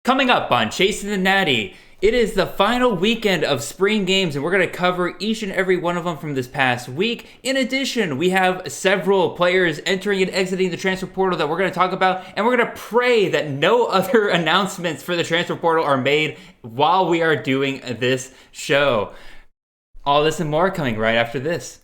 Coming up on Chasing the Natty, it is the final weekend of spring games, and we're going to cover each and every one of them from this past week. In addition, we have several players entering and exiting the transfer portal that we're going to talk about, and we're going to pray that no other announcements for the transfer portal are made while we are doing this show. All this and more coming right after this.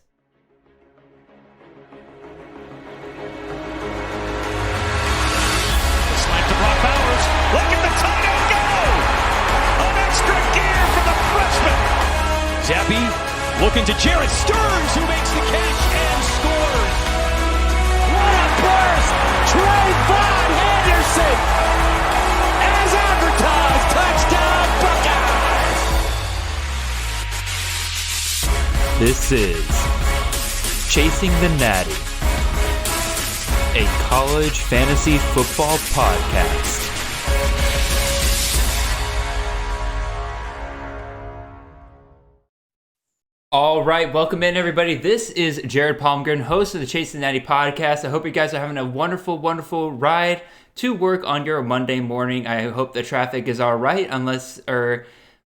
Zappy looking to Jared Stearns, who makes the catch and scores. What a burst! Trayvon Henderson, as advertised, touchdown Buckeyes! This is Chasing the Natty, a college fantasy football podcast. All right, welcome in, everybody. This is Jared Palmgren, host of the Chasing the Natty podcast. I hope you guys are having a wonderful, wonderful ride to work on your Monday morning. I hope the traffic is all right,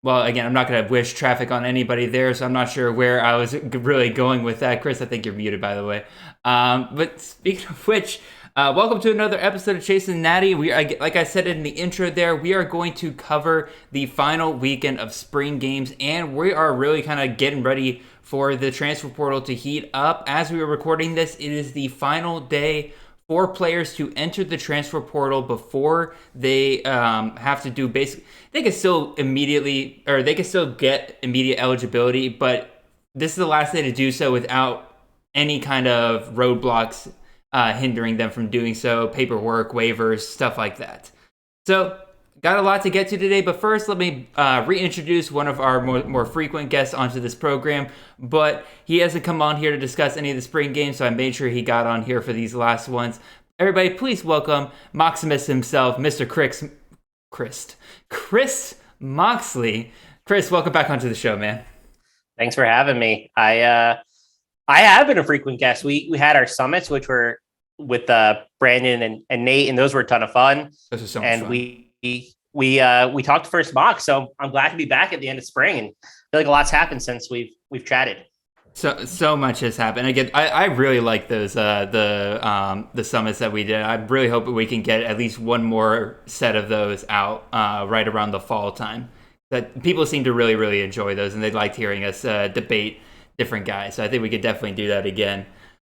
well, again, I'm not going to wish traffic on anybody there, so I'm not sure where I was really going with that. Chris, I think you're muted, by the way. But speaking of which, welcome to another episode of Chasing Natty. Like I said in the intro there, we are going to cover the final weekend of spring games, and we are really kind of getting ready for the transfer portal to heat up. As we were recording this, it is the final day for players to enter the transfer portal before they have to do they can still get immediate eligibility, but this is the last day to do so without any kind of roadblocks hindering them from doing so, paperwork, waivers, stuff like that. So, got a lot to get to today, but first let me reintroduce one of our more frequent guests onto this program, but he hasn't come on here to discuss any of the spring games, so I made sure he got on here for these last ones. Everybody, please welcome Maximus himself, Mr. Chris Moxley. Chris, welcome back onto the show, man. Thanks for having me. I have been a frequent guest. We had our summits, which were with Brandon and Nate, and those were a ton of fun. Those are so much and fun. We talked first mock, so I'm glad to be back at the end of spring, and I feel like a lot's happened since we've chatted. So much has happened. Again, I really like those the summits that we did. I really hope that we can get at least one more set of those out right around the fall time. That people seem to really, really enjoy those, and they liked hearing us debate different guys. So I think we could definitely do that again.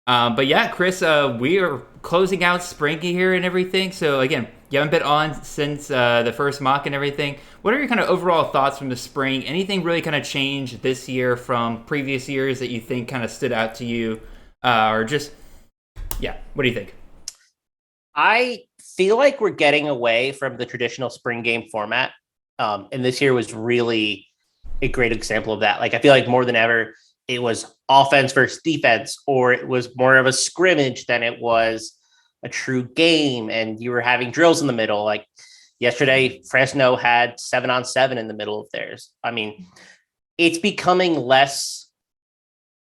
But yeah, Chris, we are closing out spring here and everything. So again, you haven't been on since the first mock and everything. What are your kind of overall thoughts from the spring? Anything really kind of changed this year from previous years that you think kind of stood out to you? Or just, yeah, what do you think? I feel like we're getting away from the traditional spring game format. And this year was really a great example of that. Like, I feel like more than ever, it was offense versus defense, or it was more of a scrimmage than it was a true game. And you were having drills in the middle. Like yesterday, Fresno had 7-on-7 in the middle of theirs. I mean, it's becoming less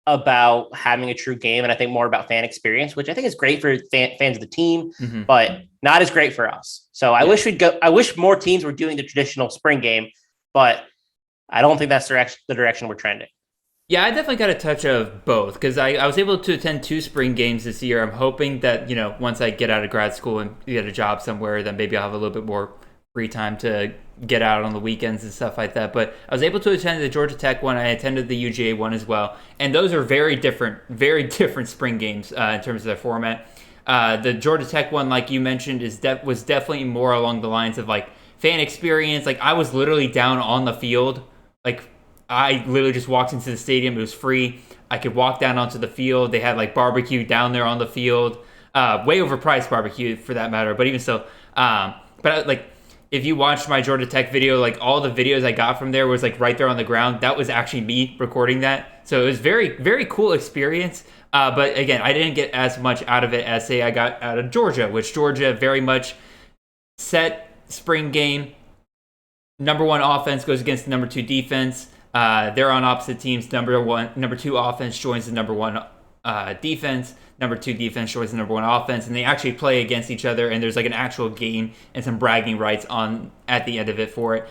about having a true game, and I think more about fan experience, which I think is great for fans of the team, but not as great for us. So I wish more teams were doing the traditional spring game, but I don't think that's the direction we're trending. Yeah, I definitely got a touch of both, because I was able to attend 2 spring games this year. I'm hoping that, once I get out of grad school and get a job somewhere, then maybe I'll have a little bit more free time to get out on the weekends and stuff like that. But I was able to attend the Georgia Tech one. I attended the UGA one as well. And those are very different spring games in terms of their format. The Georgia Tech one, like you mentioned, was definitely more along the lines of like fan experience. Like, I was literally down on the field. Like, I literally just walked into the stadium. It was free. I could walk down onto the field. They had like barbecue down there on the field. Way overpriced barbecue for that matter. But even so, if you watched my Georgia Tech video, like all the videos I got from there was like right there on the ground. That was actually me recording that. So it was very, very cool experience. But again, I didn't get as much out of it as say I got out of Georgia, which Georgia very much set spring game. Number 1 offense goes against the number 2 defense. They're on opposite teams. Number 2 offense joins the number 1 defense. number 2 defense towards the number 1 offense, and they actually play against each other, and there's like an actual game and some bragging rights on at the end of it for it.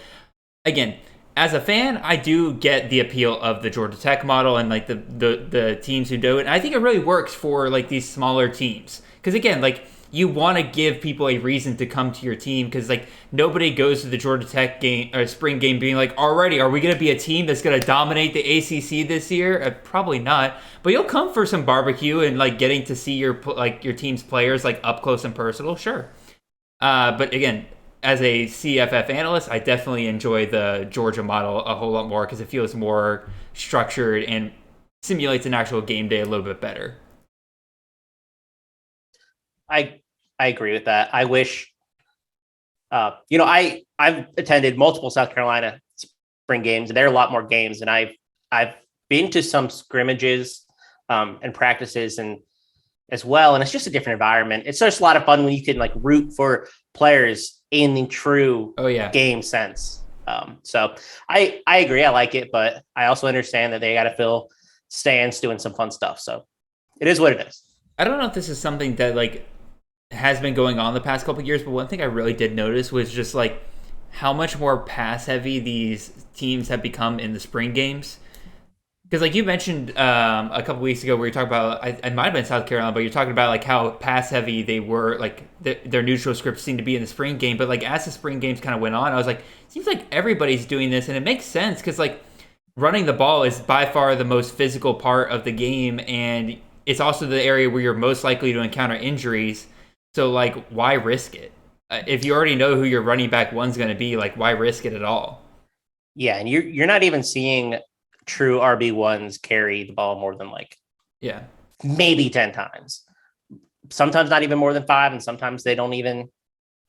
Again, as a fan, I do get the appeal of the Georgia Tech model and like the teams who do it. And I think it really works for like these smaller teams. Because again, like you want to give people a reason to come to your team, because like nobody goes to the Georgia Tech game or spring game being like, already, are we going to be a team that's going to dominate the ACC this year? Probably not. But you'll come for some barbecue and like getting to see your team's players like up close and personal, sure. But again, as a CFF analyst, I definitely enjoy the Georgia model a whole lot more because it feels more structured and simulates an actual game day a little bit better. I agree with that. I wish, I've attended multiple South Carolina spring games, and there are a lot more games, and I've been to some scrimmages and practices and as well, and it's just a different environment. It's just a lot of fun when you can like root for players in the true game sense. So I agree. I like it, but I also understand that they got to fill stands doing some fun stuff. So it is what it is. I don't know if this is something that like has been going on the past couple of years, but one thing I really did notice was just like how much more pass heavy these teams have become in the spring games. Because like you mentioned a couple weeks ago where you talked about, it might have been South Carolina, but you're talking about like how pass heavy they were, like their neutral scripts seemed to be in the spring game. But like as the spring games kind of went on, I was like, seems like everybody's doing this, and it makes sense because like running the ball is by far the most physical part of the game, and it's also the area where you're most likely to encounter injuries. So like, why risk it? If you already know who your running back one's going to be, like why risk it at all? Yeah, and you're not even seeing true RB1s carry the ball more than like maybe 10 times. Sometimes not even more than 5, and sometimes they don't even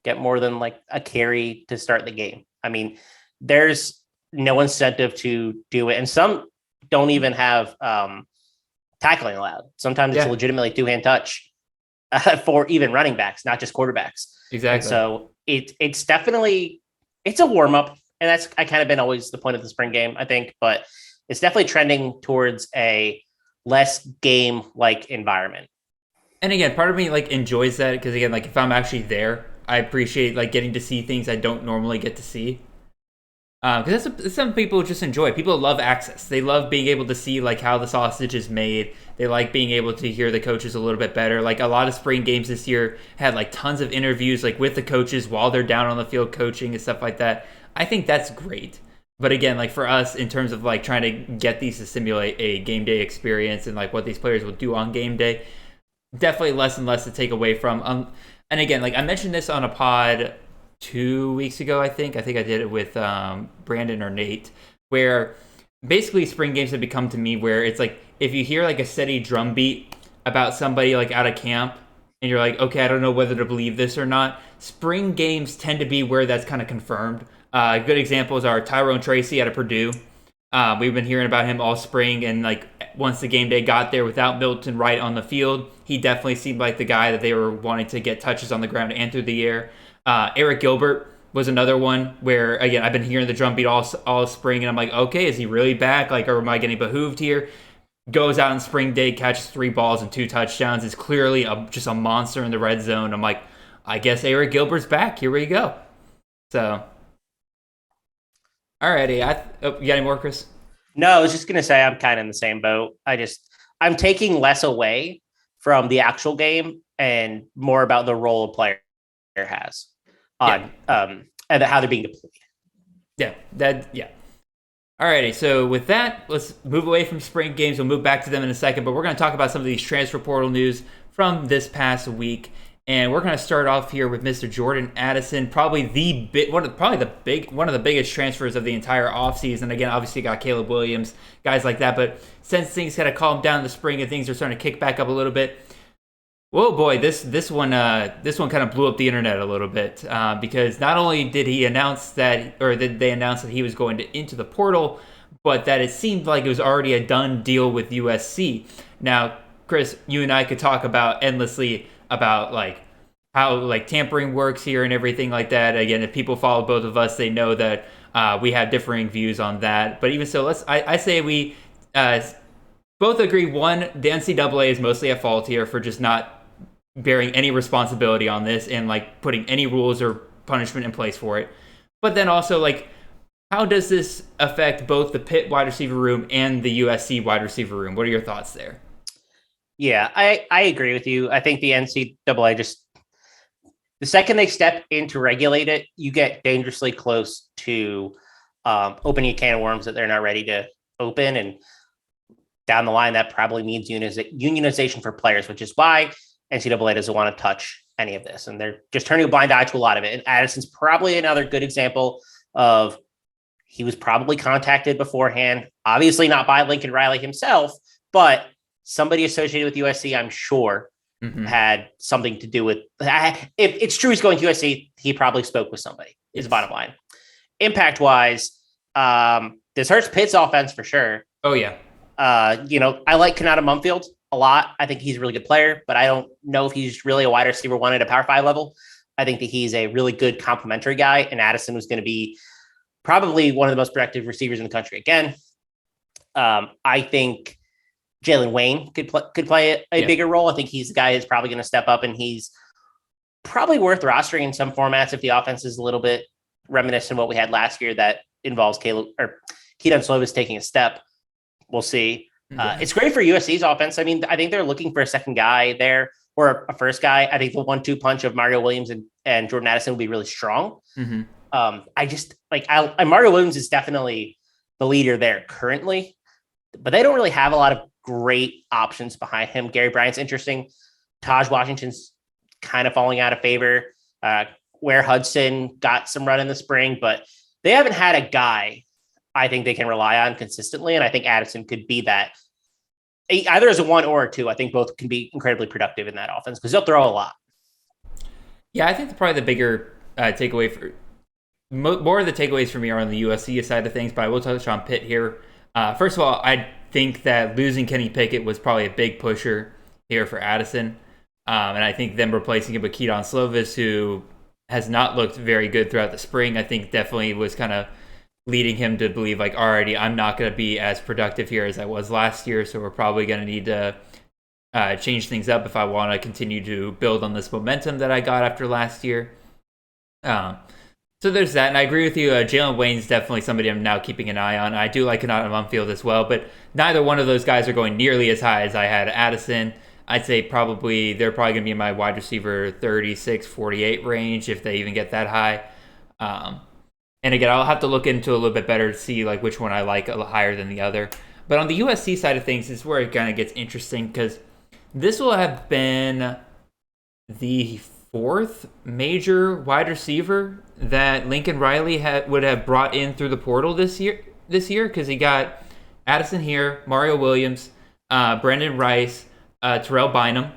get more than like a carry to start the game. I mean, there's no incentive to do it, and some don't even have tackling allowed. Sometimes it's legitimately 2-hand touch for even running backs, not just quarterbacks. Exactly. And so it's definitely a warm up, and that's kind of been always the point of the spring game, I think. But it's definitely trending towards a less game-like environment. And again, part of me like enjoys that because again, like if I'm actually there, I appreciate like getting to see things I don't normally get to see. Because that's some people just enjoy. People love access. They love being able to see like how the sausage is made. They like being able to hear the coaches a little bit better. Like a lot of spring games this year had like tons of interviews like with the coaches while they're down on the field coaching and stuff like that. I think that's great. But again, like for us, in terms of like trying to get these to simulate a game day experience and like what these players will do on game day, definitely less and less to take away from. And again, like I mentioned this on a pod 2 weeks ago, I think I did it with Brandon or Nate, where basically spring games have become to me where it's like if you hear like a steady drum beat about somebody like out of camp and you're like, okay, I don't know whether to believe this or not, spring games tend to be where that's kind of confirmed. Good examples are Tyrone Tracy out of Purdue. We've been hearing about him all spring, and like once the game day got there without Milton Wright on the field, he definitely seemed like the guy that they were wanting to get touches on the ground and through the air. Eric Gilbert was another one where, again, I've been hearing the drum beat all spring, and I'm like, okay, is he really back? Like, or am I getting behooved here? Goes out on spring day, catches 3 balls and 2 touchdowns, is clearly just a monster in the red zone. I'm like, I guess Eric Gilbert's back. Here we go. So, alrighty. You got any more, Chris? No, I was just going to say I'm kind of in the same boat. I'm taking less away from the actual game and more about the role a player has on and how they're being deployed. Yeah. Alrighty, so with that, let's move away from spring games. We'll move back to them in a second, but we're going to talk about some of these transfer portal news from this past week. And we're going to start off here with Mr. Jordan Addison, probably one of the biggest transfers of the entire offseason. Again, obviously you got Caleb Williams, guys like that, but since things kind of calmed down in the spring and things are starting to kick back up a little bit, whoa boy, this one kind of blew up the internet a little bit because not only did they announce that he was going into the portal, but that it seemed like it was already a done deal with USC. Now, Chris, you and I could talk about endlessly about like how like tampering works here and everything like that. Again, if people follow both of us, they know that we have differing views on that. But even so, I say we both agree, one, the NCAA is mostly at fault here for just not bearing any responsibility on this and like putting any rules or punishment in place for it. But then also, like, how does this affect both the Pitt wide receiver room and the USC wide receiver room? What are your thoughts there? Yeah, I agree with you. I think the NCAA just, the second they step in to regulate it, you get dangerously close to opening a can of worms that they're not ready to open. And down the line, that probably means unionization for players, which is why NCAA doesn't want to touch any of this. And they're just turning a blind eye to a lot of it. And Addison's probably another good example of, he was probably contacted beforehand, obviously not by Lincoln Riley himself, but somebody associated with USC, I'm sure, had something to do with, if it's true he's going to USC, he probably spoke with somebody, is the bottom line. Impact-wise, this hurts Pitt's offense for sure. Oh, yeah. I like Kanata Mumfield a lot. I think he's a really good player, but I don't know if he's really a wide receiver one at a Power 5 level. I think that he's a really good complementary guy, and Addison was going to be probably one of the most productive receivers in the country again. I think Jalen Wayne could play a bigger role. I think he's the guy who's probably going to step up, and he's probably worth rostering in some formats if the offense is a little bit reminiscent of what we had last year that involves Keaton Slovis taking a step. We'll see. It's great for USC's offense. I mean, I think they're looking for a second guy there or a first guy. I think the 1-2 punch of Mario Williams and Jordan Addison will be really strong. I just Mario Williams is definitely the leader there currently, but they don't really have a lot of great options behind him. Gary Bryant's interesting. Taj Washington's kind of falling out of favor. Ware Hudson got some run in the spring, but they haven't had a guy I think they can rely on consistently. And I think Addison could be that either as a 1 or a 2. I think both can be incredibly productive in that offense because they'll throw a lot. Yeah, I think probably the bigger takeaway for more of the takeaways for me are on the USC side of things, but I will touch on Pitt here. First of all, I think that losing Kenny Pickett was probably a big pusher here for Addison. And I think them replacing him with Keaton Slovis, who has not looked very good throughout the spring, I think definitely was kind of leading him to believe, like, alrighty, I'm not going to be as productive here as I was last year, so we're probably going to need to change things up if I want to continue to build on this momentum that I got after last year. So there's that, and I agree with you. Jalen Wayne's definitely somebody I'm now keeping an eye on. I do like Kanata Mumfield as well, but neither one of those guys are going nearly as high as I had Addison. I'd say they're probably going to be in my wide receiver 36, 48 range if they even get that high. And again, I'll have to look into a little bit better to see like which one I like a little higher than the other. But on the USC side of things, is where it kind of gets interesting because this will have been the 4th major wide receiver that Lincoln Riley would have brought in through the portal this year because he got Addison here, Mario Williams, Brendan Rice, Terrell Bynum.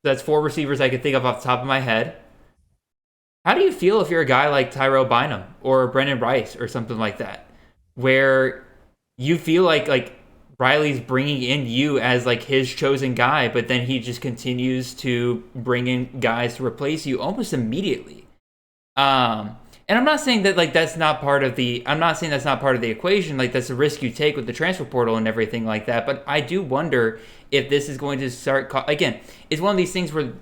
That's 4 receivers I could think of off the top of my head. How do you feel if you're a guy like Tyrell Bynum or Brendan Rice or something like that, where you feel like Riley's bringing in you as like his chosen guy, but then he just continues to bring in guys to replace you almost immediately? And I'm not saying that that's not part of the equation. Like, that's a risk you take with the transfer portal and everything like that. But I do wonder if this is going to start. Again, it's one of these things where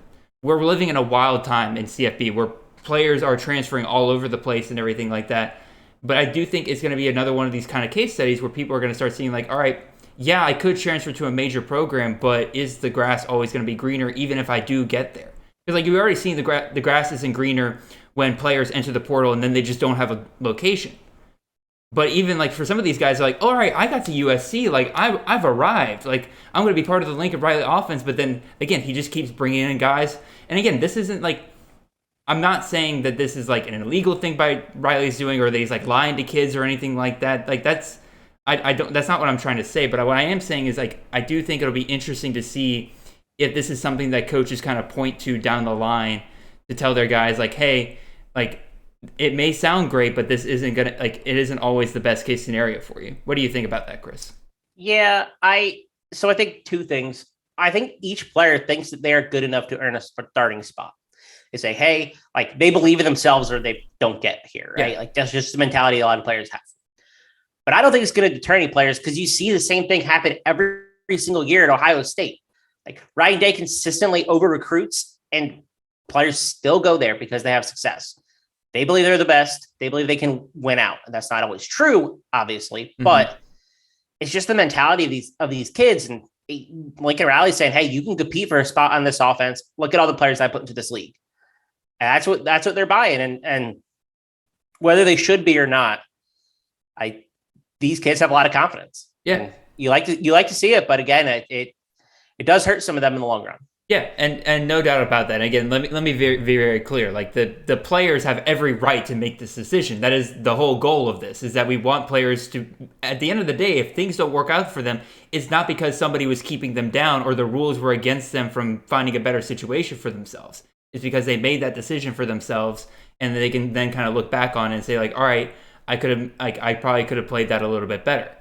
we're living in a wild time in CFB where players are transferring all over the place and everything like that. But I do think it's going to be another one of these kind of case studies where people are going to start seeing like, all right, yeah, I could transfer to a major program, but is the grass always going to be greener even if I do get there? Because like you've already seen the grass isn't greener when players enter the portal and then they just don't have a location. But even like for some of these guys, like, all right, I got to USC, like I've arrived, like I'm going to be part of the Lincoln Riley offense. But then again, he just keeps bringing in guys. And again, this isn't like, I'm not saying that this is like an illegal thing by Riley's doing or that he's like lying to kids or anything like that. Like that's not what I'm trying to say. But what I am saying is like I do think it'll be interesting to see if this is something that coaches kind of point to down the line to tell their guys like, hey, like it may sound great, but this isn't gonna like it isn't always the best case scenario for you. What do you think about that, Chris? Yeah, I think 2 things. I think each player thinks that they are good enough to earn a starting spot. They say, hey, like they believe in themselves or they don't get here, right? Yeah. Like that's just the mentality a lot of players have. But I don't think it's going to deter any players because you see the same thing happen every single year at Ohio State. Like Ryan Day consistently over recruits, and players still go there because they have success. They believe they're the best. They believe they can win out. And that's not always true, obviously, but it's just the mentality of these kids. And Lincoln Riley's saying, hey, you can compete for a spot on this offense. Look at all the players I put into this league. And that's what they're buying. And whether they should be or not, these kids have a lot of confidence. Yeah. And you like to see it, but again, it does hurt some of them in the long run. Yeah, and no doubt about that. Again, let me be very, very clear. Like the players have every right to make this decision. That is the whole goal of this, is that we want players to, at the end of the day, if things don't work out for them, it's not because somebody was keeping them down or the rules were against them from finding a better situation for themselves. It's because they made that decision for themselves, and they can then kind of look back on it and say, like, all right, I probably could have played that a little bit better.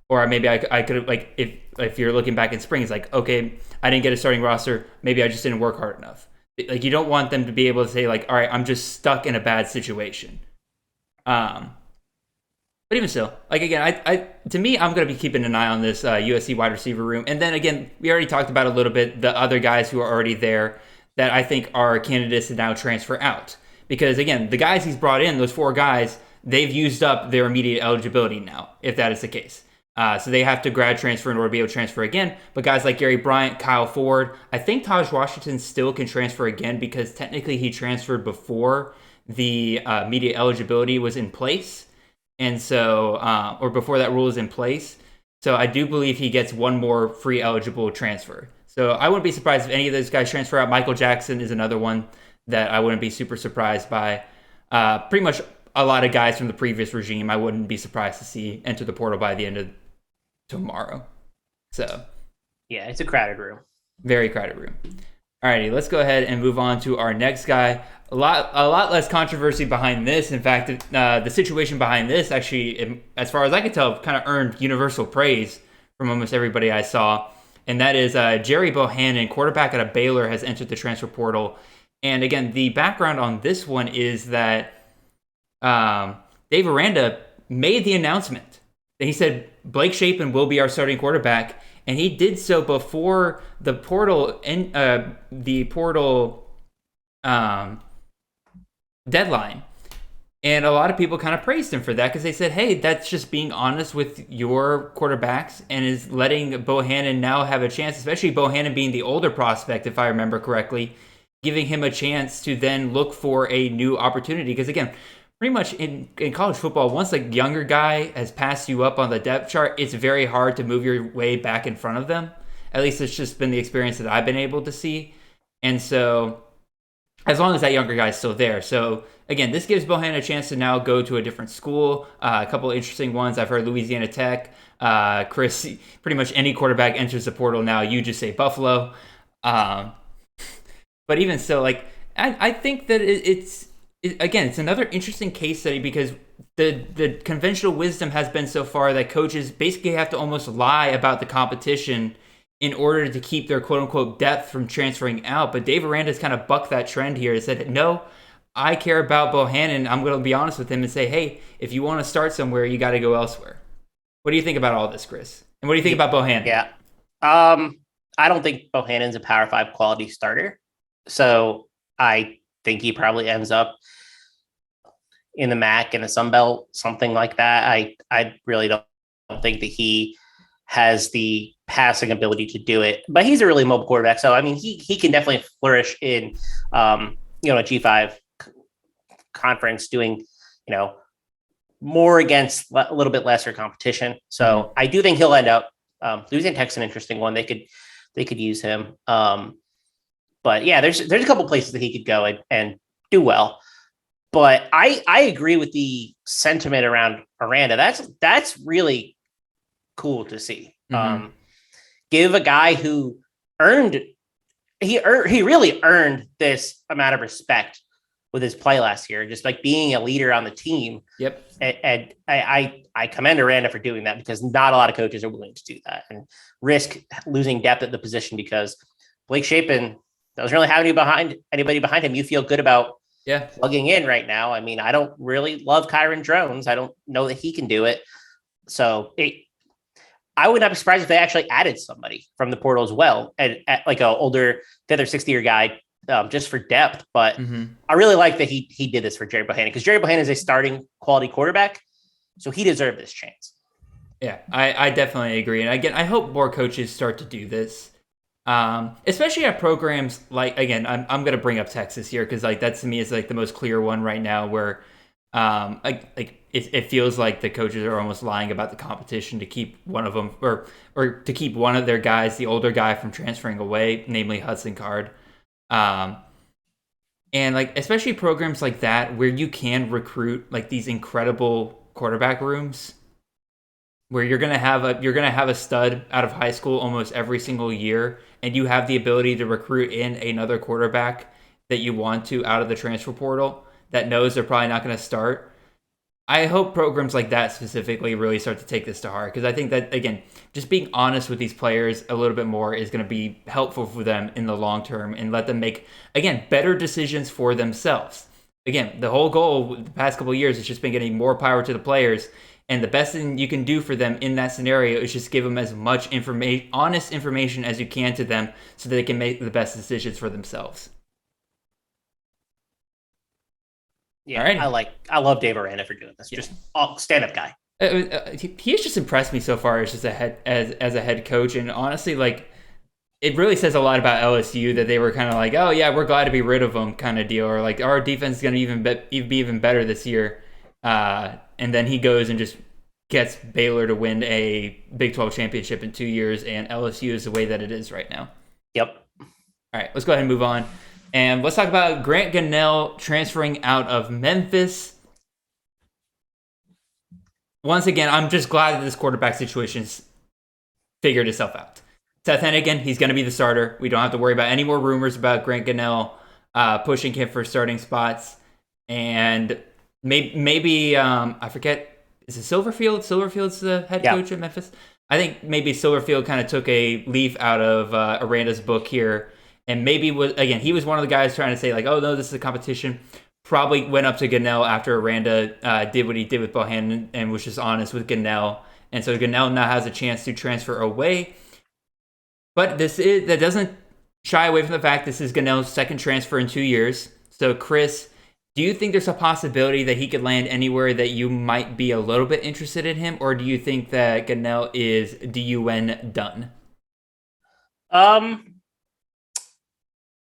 Or maybe I could have, like, if you're looking back in spring, it's like, okay, I didn't get a starting roster. Maybe I just didn't work hard enough. Like, you don't want them to be able to say, like, all right, I'm just stuck in a bad situation. But even still, like, again, to me, I'm going to be keeping an eye on this USC wide receiver room. And then, again, we already talked about a little bit the other guys who are already there that I think are candidates to now transfer out. Because, again, the guys he's brought in, those 4 guys, they've used up their immediate eligibility now, if that is the case. So they have to grad transfer in order to be able to transfer again. But guys like Gary Bryant, Kyle Ford, I think Taj Washington still can transfer again because technically he transferred before the immediate eligibility was in place. And so, or before that rule is in place. So I do believe he gets one more free eligible transfer. So I wouldn't be surprised if any of those guys transfer out. Michael Jackson is another one that I wouldn't be super surprised by. Pretty much a lot of guys from the previous regime I wouldn't be surprised to see enter the portal by the end of tomorrow. So yeah, it's a crowded room. Very crowded room. Alrighty, let's go ahead and move on to our next guy. A lot less controversy behind this. In fact, the situation behind this actually, as far as I can tell, kind of earned universal praise from almost everybody I saw. And that is Gerry Bohanon, quarterback out of Baylor, has entered the transfer portal. And again, the background on this one is that Dave Aranda made the announcement. He said Blake Shapen will be our starting quarterback, and he did so before the portal deadline. And a lot of people kind of praised him for that because they said, hey, that's just being honest with your quarterbacks and is letting Bohanon now have a chance, especially Bohanon being the older prospect, if I remember correctly, giving him a chance to then look for a new opportunity. Because again, pretty much in college football, once a younger guy has passed you up on the depth chart, it's very hard to move your way back in front of them. At least it's just been the experience that I've been able to see. And so as long as that younger guy is still there. So again, this gives Bohanon a chance to now go to a different school. A couple of interesting ones. I've heard Louisiana Tech. Chris, pretty much any quarterback enters the portal now, you just say Buffalo. But even so, like, I think that it's another interesting case study because the conventional wisdom has been so far that coaches basically have to almost lie about the competition in order to keep their quote-unquote depth from transferring out. But Dave Aranda's kind of bucked that trend here and said, no, I care about Bohanon. I'm going to be honest with him and say, hey, if you want to start somewhere, you got to go elsewhere. What do you think about all this, Chris? And what do you think about Bohanon? Yeah. I don't think Bohanon's a Power 5 quality starter. So I think he probably ends up in the MAC, in the Sun Belt, something like that. I really don't think that he has the passing ability to do it, but he's a really mobile quarterback. So, I mean, he can definitely flourish in, a G5 conference doing, more against a little bit lesser competition. So I do think he'll end up, Louisiana Tech's an interesting one. They could use him. But yeah, there's a couple places that he could go and do well. But I agree with the sentiment around Aranda. That's really cool to see. Give a guy who he really earned this amount of respect with his play last year, just like being a leader on the team. Yep. And I commend Aranda for doing that because not a lot of coaches are willing to do that and risk losing depth at the position because Blake Shapen doesn't really have anybody behind him. You feel good about plugging in right now. I mean, I don't really love Kyron Drones. I don't know that he can do it. So I would not be surprised if they actually added somebody from the portal as well, and like a older 5th or 6th year guy, just for depth. But I really like that he did this for Gerry Bohanon, because Gerry Bohanon is a starting quality quarterback, so he deserved this chance. Yeah, I definitely agree. And again, I hope more coaches start to do this, especially at programs like, again, I'm going to bring up Texas here because like that to me is like the most clear one right now where it feels like the coaches are almost lying about the competition to keep one of them or to keep one of their guys, the older guy, from transferring away, namely Hudson Card. And like especially programs like that where you can recruit like these incredible quarterback rooms, where you're gonna have a stud out of high school almost every single year, and you have the ability to recruit in another quarterback that you want to out of the transfer portal that knows they're probably not going to start. I hope programs like that specifically really start to take this to heart, because I think that, again, just being honest with these players a little bit more is going to be helpful for them in the long term and let them make, again, better decisions for themselves. Again, the whole goal the past couple of years has just been getting more power to the players. And the best thing you can do for them in that scenario is just give them as much honest information as you can to them so that they can make the best decisions for themselves. Yeah, right. I love Dave Aranda for doing this. Yeah. Just stand-up guy. He has just impressed me so far as just a head coach. And honestly, like, it really says a lot about LSU that they were kind of like, oh yeah, we're glad to be rid of him kind of deal, or like our defense is going to be even better this year. And then he goes and just gets Baylor to win a Big 12 championship in 2 years, and LSU is the way that it is right now. Yep. All right, let's go ahead and move on. And let's talk about Grant Gunnell transferring out of Memphis. Once again, I'm just glad that this quarterback situation's figured itself out. Seth Hennigan, he's going to be the starter. We don't have to worry about any more rumors about Grant Gunnell pushing him for starting spots. And maybe I forget, is it Silverfield? Silverfield's the head coach at Memphis. I think maybe Silverfield kind of took a leaf out of Aranda's book here, and maybe he was one of the guys trying to say like, oh no, this is a competition. Probably went up to Gunnell after Aranda did what he did with Bohanon and was just honest with Gunnell, and so Gunnell now has a chance to transfer away. But that doesn't shy away from the fact this is Gunnell's second transfer in 2 years. So Chris, do you think there's a possibility that he could land anywhere that you might be a little bit interested in him, or do you think that Gunnell is DUN done?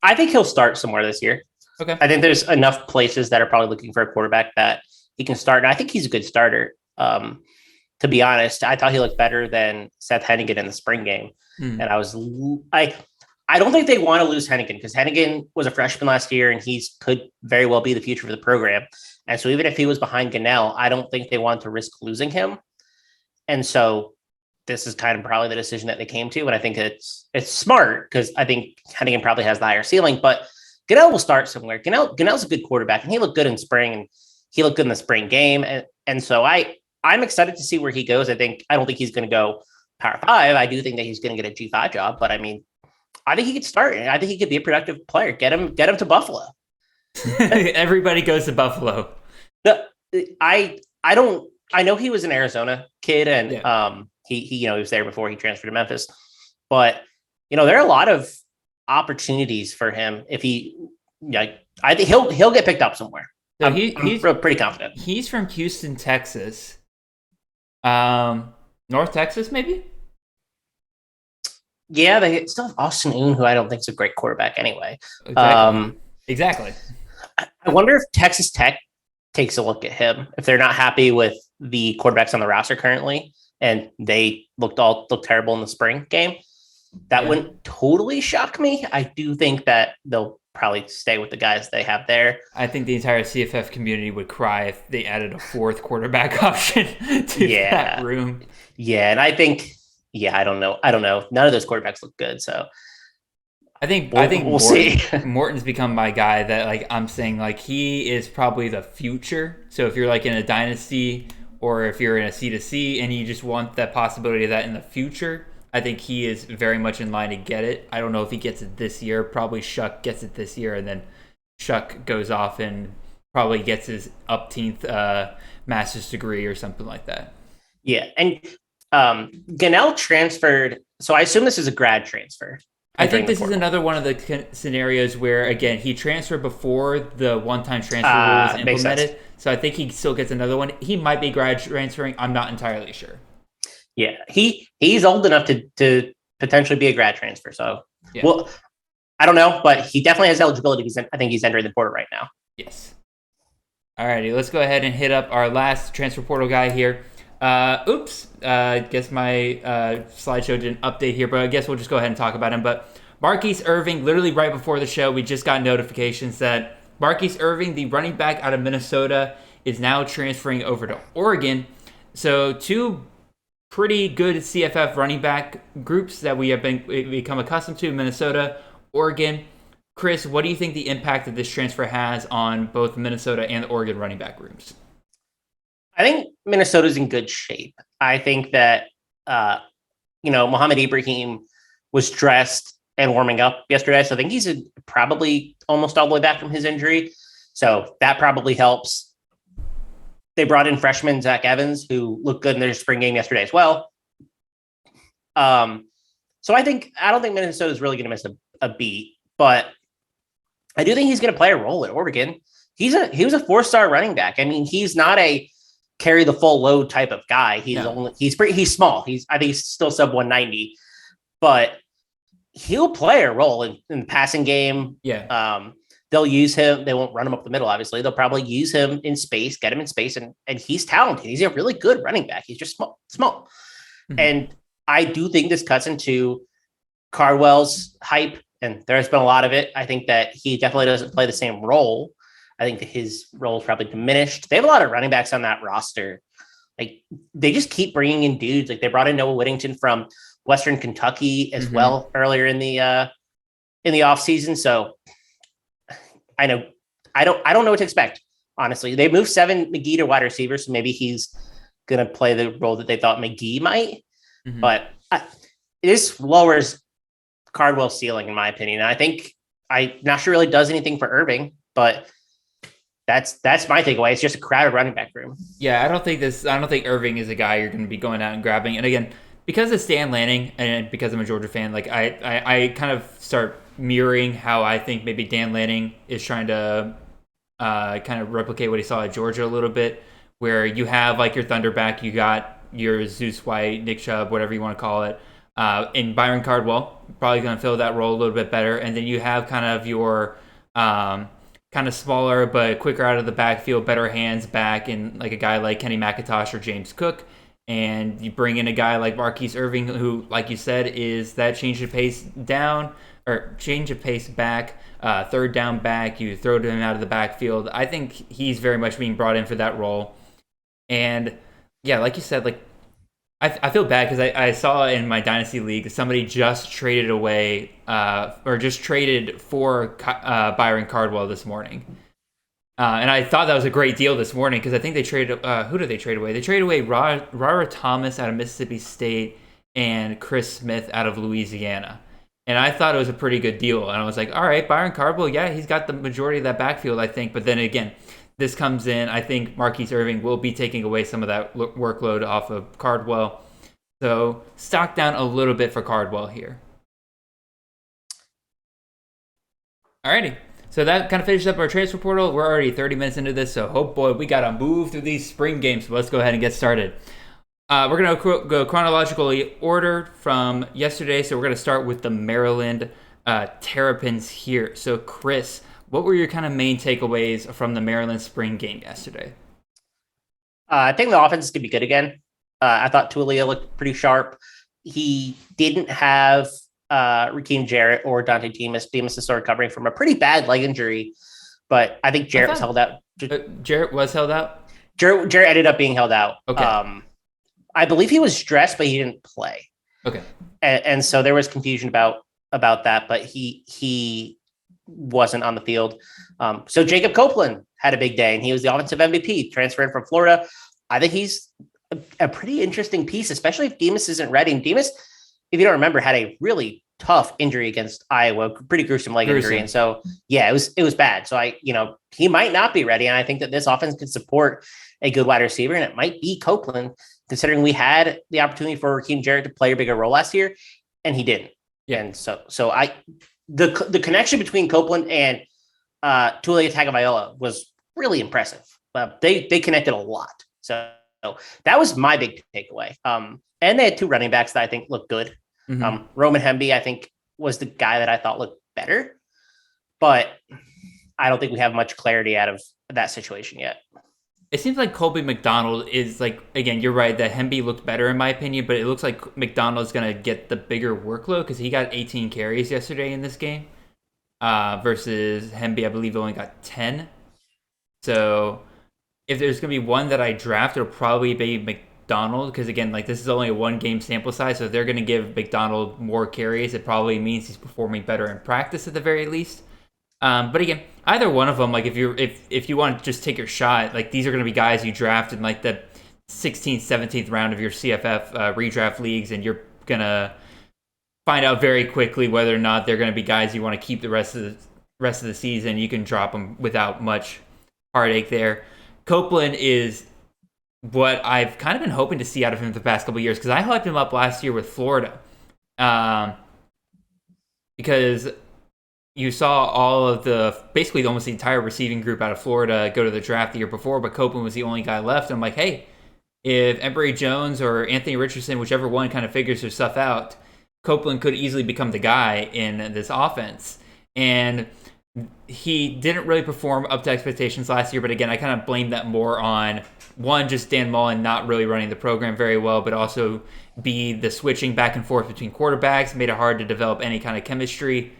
I think he'll start somewhere this year. Okay. I think there's enough places that are probably looking for a quarterback that he can start, and I think he's a good starter. To be honest, I thought he looked better than Seth Hennigan in the spring game, and I don't think they want to lose Hennigan, because Hennigan was a freshman last year and could very well be the future for the program. And so even if he was behind Gunnell, I don't think they want to risk losing him. And so this is kind of probably the decision that they came to. And I think it's smart, because I think Hennigan probably has the higher ceiling, but Gunnell will start somewhere. Gunnell's a good quarterback, and he looked good in spring, and he looked good in the spring game. And so I'm excited to see where he goes. I don't think he's going to go Power 5. I do think that he's going to get a G5 job, but I mean, I think he could start. I think he could be a productive player. Get him to Buffalo. Everybody goes to Buffalo. I know he was an Arizona kid, and he was there before he transferred to Memphis. But there are a lot of opportunities for him if I think he'll get picked up somewhere. So he's pretty confident. He's from Houston, Texas. North Texas, maybe? Yeah, they still have Austin Oon, who I don't think is a great quarterback anyway. Exactly. I wonder if Texas Tech takes a look at him, if they're not happy with the quarterbacks on the roster currently, and they looked terrible in the spring game. That wouldn't totally shock me. I do think that they'll probably stay with the guys they have there. I think the entire CFF community would cry if they added a fourth quarterback option to that room. Yeah, and I think... Yeah, I don't know. None of those quarterbacks look good, so I think we'll see. Morton's become my guy that like I'm saying like he is probably the future. So if you're like in a dynasty or if you're in a C2C and you just want that possibility of that in the future, I think he is very much in line to get it. I don't know if he gets it this year. Probably Shuck gets it this year, and then Shuck goes off and probably gets his upteenth master's degree or something like that. Yeah, and Gunnell transferred. So I assume this is a grad transfer. I think this is another one of the scenarios where, again, he transferred before the one-time transfer rule was implemented. So I think he still gets another one. He might be grad transferring. I'm not entirely sure. Yeah, he's old enough to potentially be a grad transfer. So, well, I don't know, but he definitely has eligibility. I think he's entering the portal right now. Yes. All righty, let's go ahead and hit up our last transfer portal guy here. I guess my slideshow didn't update here, but I guess we'll just go ahead and talk about him. But Marquise Irving, literally right before the show, we just got notifications that Marquise Irving, the running back out of Minnesota, is now transferring over to Oregon. So two pretty good CFF running back groups that we have become accustomed to, Minnesota, Oregon. Chris, what do you think the impact that this transfer has on both Minnesota and the Oregon running back groups? I think Minnesota's in good shape. I think that, Mohamed Ibrahim was dressed and warming up yesterday. So I think he's probably almost all the way back from his injury. So that probably helps. They brought in freshman Zach Evans, who looked good in their spring game yesterday as well. So I don't think Minnesota's really going to miss a beat, but I do think he's going to play a role at Oregon. He was a 4-star running back. I mean, he's not a carry the full load type of guy. He's small. I think he's still sub 190, but he'll play a role in the passing game. Yeah. They'll use him. They won't run him up the middle. Obviously they'll probably use him in space, get him in space. And he's talented. He's a really good running back. He's just small. Mm-hmm. And I do think this cuts into Cardwell's hype, and there's been a lot of it. I think that he definitely doesn't play the same role. I think that his role is probably diminished. They have a lot of running backs on that roster. Like, they just keep bringing in dudes. Like, they brought in Noah Whittington from Western Kentucky as well earlier in the offseason. So I don't know what to expect. Honestly, they moved Seven McGee to wide receiver, so maybe he's going to play the role that they thought McGee might. Mm-hmm. But this lowers Cardwell's ceiling, in my opinion. And I'm not sure really does anything for Irving, but that's my takeaway. It's just a crowded running back room. Yeah, I don't think Irving is a guy you're going to be going out and grabbing. And again, because of Stan Lanning and because I'm a Georgia fan, like I kind of start mirroring how I think maybe Dan Lanning is trying to kind of replicate what he saw at Georgia a little bit, where you have like your Thunderback, you got your Zeus White, Nick Chubb, whatever you want to call it, and Byron Cardwell, probably going to fill that role a little bit better. And then you have kind of your kind of smaller but quicker out of the backfield, better hands back, and like a guy like Kenny McIntosh or James Cook. And you bring in a guy like Marquise Irving, who, like you said, is that change of pace back, third down back. You throw to him out of the backfield. I think he's very much being brought in for that role. And yeah, like you said, like I feel bad because I saw in my Dynasty League somebody just traded away or just traded for Byron Cardwell this morning. And I thought that was a great deal this morning because I think they traded who did they trade away? They traded away Rara Thomas out of Mississippi State and Chris Smith out of Louisiana. And I thought it was a pretty good deal. And I was like, all right, Byron Cardwell, yeah, he's got the majority of that backfield, I think. But then again, this comes in. I think Marquise Irving will be taking away some of that workload off of Cardwell. So stock down a little bit for Cardwell here. Alrighty. So that kind of finishes up our transfer portal. We're already 30 minutes into this, so oh boy, we got to move through these spring games. So let's go ahead and get started. We're going to go chronologically order from yesterday. So we're going to start with the Maryland Terrapins here. So Chris, what were your kind of main takeaways from the Maryland spring game yesterday? I think the offense is going to be good again. I thought Tualia looked pretty sharp. He didn't have Rakeem Jarrett or Dante Demas. Demas is still recovering from a pretty bad leg injury, but I think Jarrett was held out. Jarrett was held out? Jarrett ended up being held out. Okay. I believe he was dressed, but he didn't play. Okay. And so there was confusion about that, but he wasn't on the field. So Jacob Copeland had a big day, and he was the offensive MVP, transferring from Florida. I think he's a pretty interesting piece, especially if Demas isn't ready. And Demas, if you don't remember, had a really tough injury against Iowa, pretty gruesome leg injury. And so, yeah, it was bad. So he might not be ready. And I think that this offense could support a good wide receiver, and it might be Copeland considering we had the opportunity for Raheem Jarrett to play a bigger role last year, and he didn't. Yeah. And so the connection between Copeland and Tuli Tagovailoa was really impressive. They connected a lot. So that was my big takeaway. And they had two running backs that I think looked good. Mm-hmm. Roman Hemby, I think, was the guy that I thought looked better, but I don't think we have much clarity out of that situation yet. It seems like Colby McDonald is like, again, you're right that Hemby looked better in my opinion, but it looks like McDonald's going to get the bigger workload because he got 18 carries yesterday in this game versus Hemby, I believe, only got 10. So if there's going to be one that I draft, it'll probably be McDonald because, again, like this is only a one-game sample size, so if they're going to give McDonald more carries, it probably means he's performing better in practice at the very least. But again, either one of them, like if you want to just take your shot, like these are going to be guys you draft in like the 16th, 17th round of your CFF redraft leagues, and you're going to find out very quickly whether or not they're going to be guys you want to keep the rest of the season. You can drop them without much heartache there. Copeland is what I've kind of been hoping to see out of him the past couple of years because I hyped him up last year with Florida because you saw all of basically almost the entire receiving group out of Florida go to the draft the year before, but Copeland was the only guy left. I'm like, hey, if Emory Jones or Anthony Richardson, whichever one kind of figures their stuff out, Copeland could easily become the guy in this offense. And he didn't really perform up to expectations last year, but again, I kind of blame that more on, one, just Dan Mullen not really running the program very well, but also B, the switching back and forth between quarterbacks made it hard to develop any kind of chemistry.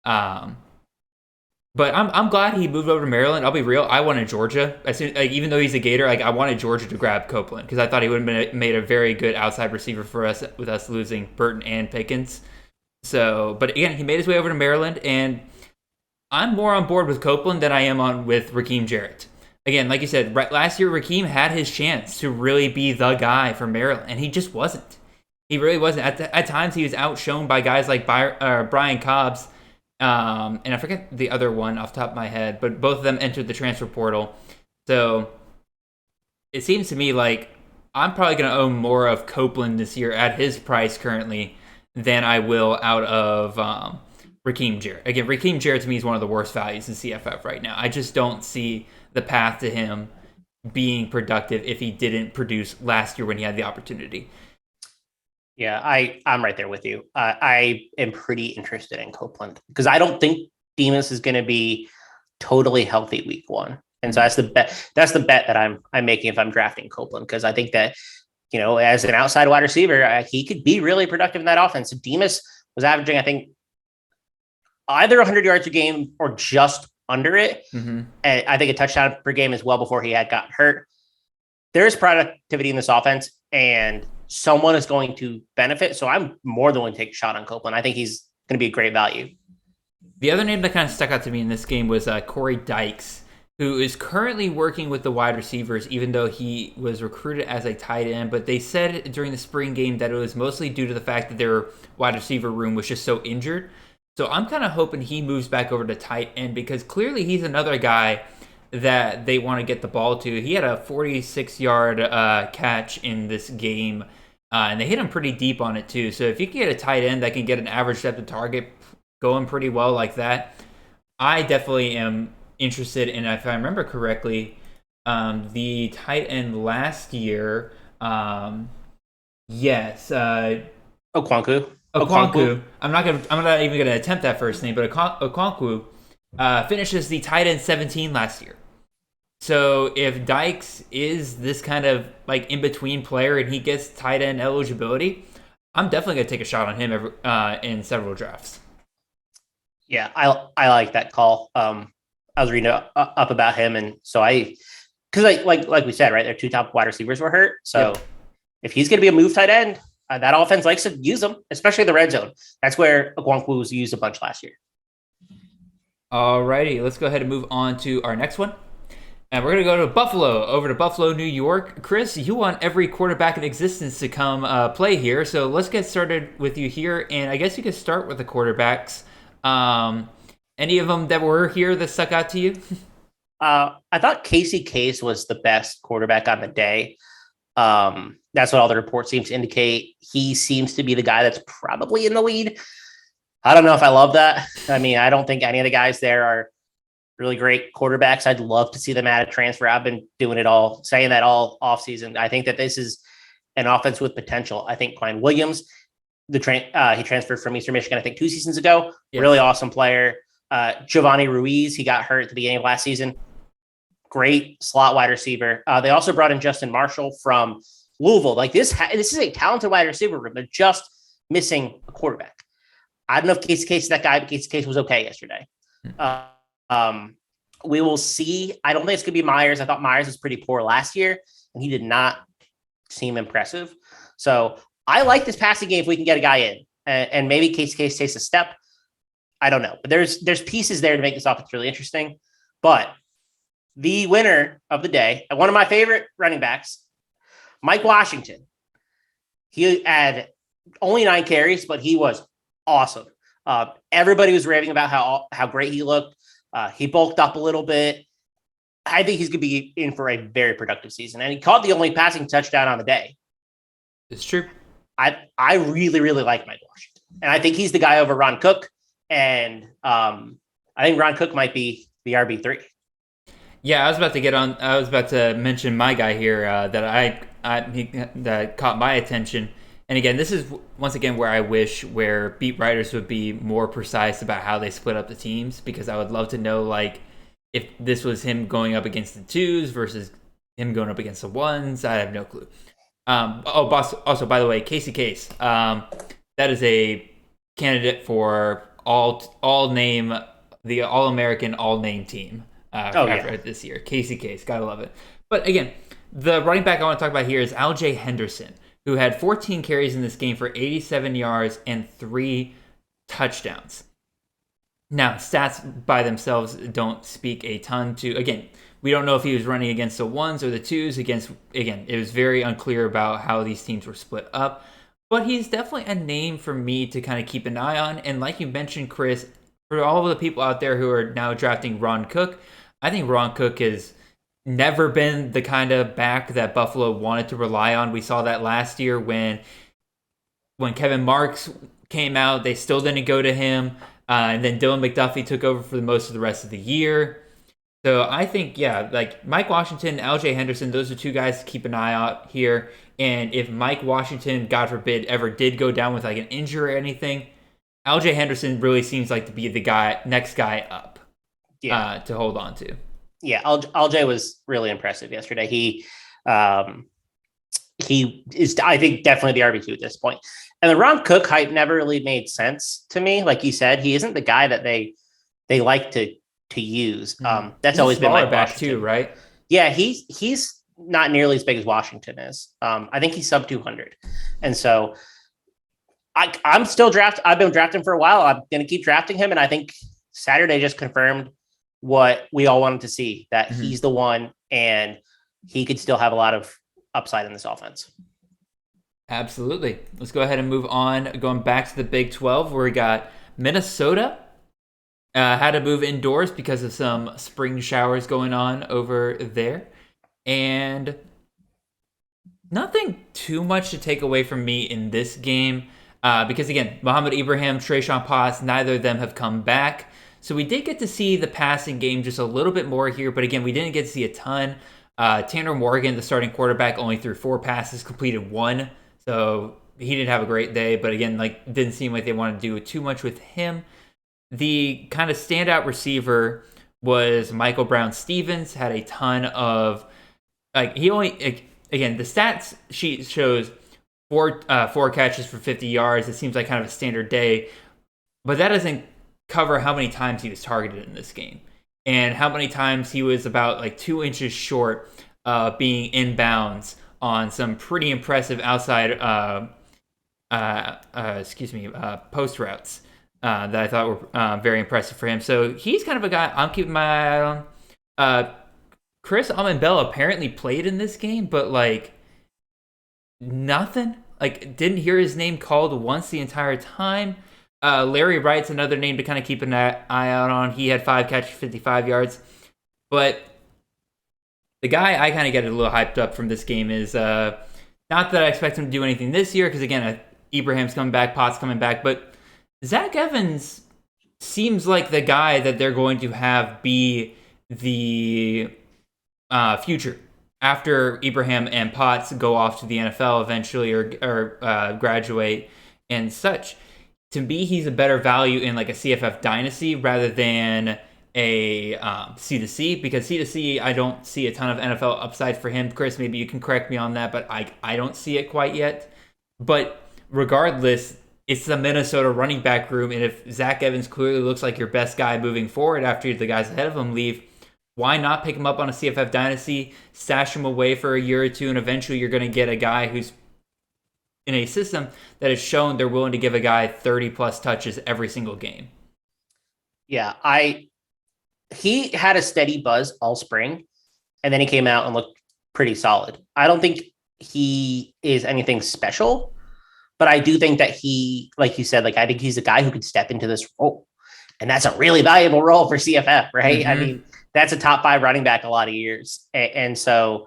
But I'm glad he moved over to Maryland. I'll be real. I wanted Georgia. Even though he's a Gator, I wanted Georgia to grab Copeland because I thought he would have made a very good outside receiver for us with us losing Burton and Pickens. So, but again, he made his way over to Maryland, and I'm more on board with Copeland than I am with Raheem Jarrett. Again, like you said, last year Raheem had his chance to really be the guy for Maryland, and he just wasn't. He really wasn't. At times, he was outshone by guys like Brian Cobbs. And I forget the other one off the top of my head, but both of them entered the transfer portal. So it seems to me like I'm probably going to own more of Copeland this year at his price currently than I will out of Raheem Jarrett. Again, Raheem Jarrett to me is one of the worst values in CFF right now. I just don't see the path to him being productive if he didn't produce last year when he had the opportunity. Yeah, I'm right there with you. I am pretty interested in Copeland because I don't think Demas is going to be totally healthy week one, and so that's the bet. That's the bet that I'm making if I'm drafting Copeland because I think that as an outside wide receiver, he could be really productive in that offense. So Demas was averaging, I think, either 100 yards a game or just under it, and I think a touchdown per game as well before he had gotten hurt. There is productivity in this offense, and someone is going to benefit. So I'm more than willing to take a shot on Copeland. I think he's going to be a great value. The other name that kind of stuck out to me in this game was Corey Dykes, who is currently working with the wide receivers, even though he was recruited as a tight end. But they said during the spring game that it was mostly due to the fact that their wide receiver room was just so injured. So I'm kind of hoping he moves back over to tight end because clearly he's another guy that they want to get the ball to. He had a 46-yard catch in this game, and they hit him pretty deep on it too. So if you can get a tight end that can get an average depth of target going pretty well like that, I definitely am interested in, if I remember correctly, the tight end last year, yes. Okonkwo. I'm not even gonna attempt that first name, but Okonkwo finishes the tight end 17 last year. So if Dykes is this kind of like in-between player and he gets tight end eligibility, I'm definitely going to take a shot on him in several drafts. Yeah, I like that call. I was reading up about him, and so because like we said, right, their two top wide receivers were hurt. So if he's going to be a move tight end, that offense likes to use them, especially the red zone. That's where Okonkwo was used a bunch last year. Alrighty, let's go ahead and move on to our next one. And we're going to go to Buffalo, New York. Chris, you want every quarterback in existence to come play here. So let's get started with you here. And I guess you could start with the quarterbacks. Any of them that were here that stuck out to you? I thought Casey Case was the best quarterback on the day. That's what all the reports seem to indicate. He seems to be the guy that's probably in the lead. I don't know if I love that. I mean, I don't think any of the guys there are really great quarterbacks. I'd love to see them add a transfer. I've been saying that all offseason. I think that this is an offense with potential. I think Klein Williams, he transferred from Eastern Michigan, I think 2 seasons ago. Yes. Really awesome player. Giovanni Ruiz, he got hurt at the beginning of last season. Great slot wide receiver. They also brought in Justin Marshall from Louisville. Like this is a talented wide receiver room. They're just missing a quarterback. I don't know if Casey Case is that guy, but Casey Case was okay yesterday. We will see. I don't think it's going to be Myers. I thought Myers was pretty poor last year, and he did not seem impressive. So I like this passing game if we can get a guy in, and maybe Casey Case takes a step. I don't know, but there's pieces there to make this offense really interesting. But the winner of the day, one of my favorite running backs, Mike Washington. He had only 9 carries, but he was awesome. Everybody was raving about how great he looked. He bulked up a little bit. I think he's going to be in for a very productive season. And he caught the only passing touchdown on the day. It's true. I really, really like Mike Washington. And I think he's the guy over Ron Cook. And I think Ron Cook might be the RB3. Yeah, I was about to mention my guy here that caught my attention. And again, this is once again where beat writers would be more precise about how they split up the teams, because I would love to know like if this was him going up against the 2s versus him going up against the 1s. I have no clue. Also, by the way, Casey Case, that is a candidate for the All-American All-Name team this year. Casey Case, gotta love it. But again, the running back I want to talk about here is Al-Jay Henderson, who had 14 carries in this game for 87 yards and 3 touchdowns. Now, stats by themselves don't speak a ton to, again, we don't know if he was running against the 1s or the 2s. It was very unclear about how these teams were split up. But he's definitely a name for me to kind of keep an eye on. And like you mentioned, Chris, for all of the people out there who are now drafting Ron Cook, I think Ron Cook has never been the kind of back that Buffalo wanted to rely on. We saw that last year when Kevin Marks came out, they still didn't go to him. And then Dylan McDuffie took over for most of the rest of the year. So I think, like Mike Washington, Al-Jay Henderson, those are 2 guys to keep an eye out here. And if Mike Washington, God forbid, ever did go down with like an injury or anything, Al-Jay Henderson really seems like to be the next guy up to hold on to. Yeah, Al-Jay was really impressive yesterday. He is, I think, definitely the RB2 at this point. And the Ron Cook hype never really made sense to me. Like you said, he isn't the guy that they like to use. That's always been my back too, right? Yeah, he's not nearly as big as Washington is. I think he's sub 200, and so I'm still I've been drafting for a while. I'm going to keep drafting him, and I think Saturday just confirmed what we all wanted to see, that he's the one, and he could still have a lot of upside in this offense. Absolutely. Let's go ahead and move on. Going back to the Big 12, where we got Minnesota had to move indoors because of some spring showers going on over there. And nothing too much to take away from me in this game. Because again, Muhammad Ibrahim, Trayshawn Potts, neither of them have come back. So we did get to see the passing game just a little bit more here. But again, we didn't get to see a ton. Tanner Morgan, the starting quarterback, only threw 4 passes, completed 1. So he didn't have a great day. But again, didn't seem like they wanted to do too much with him. The kind of standout receiver was Michael Brown-Stevens. Had a ton of, the stats sheet shows 4 catches for 50 yards. It seems like kind of a standard day. But that doesn't cover how many times he was targeted in this game and how many times he was about 2 inches short of being inbounds on some pretty impressive outside post routes that I thought were very impressive for him. So he's kind of a guy I'm keeping my eye on. Chris Amenbell apparently played in this game, but nothing. Didn't hear his name called once the entire time. Larry Wright's another name to kind of keep an eye out on. He had 5 catches, 55 yards. But The guy I kind of get a little hyped up from this game is not that I expect him to do anything this year, because again, Ibrahim's coming back, Potts coming back, but Zach Evans seems like the guy that they're going to have be the future after Ibrahim and Potts go off to the NFL eventually or graduate and such. To me, he's a better value in like a CFF dynasty rather than a C2C, because C2C, I don't see a ton of NFL upside for him. Chris, maybe you can correct me on that, but I don't see it quite yet. But regardless, it's the Minnesota running back room, and if Zach Evans clearly looks like your best guy moving forward after the guys ahead of him leave, why not pick him up on a CFF dynasty, stash him away for a year or two, and eventually you're going to get a guy who's in a system that has shown they're willing to give a guy 30-plus touches every single game. Yeah, he had a steady buzz all spring, and then he came out and looked pretty solid. I don't think he is anything special, but I do think that he, like you said, like I think he's a guy who could step into this role, and that's a really valuable role for CFF, right? Mm-hmm. I mean, that's a top 5 running back a lot of years, and so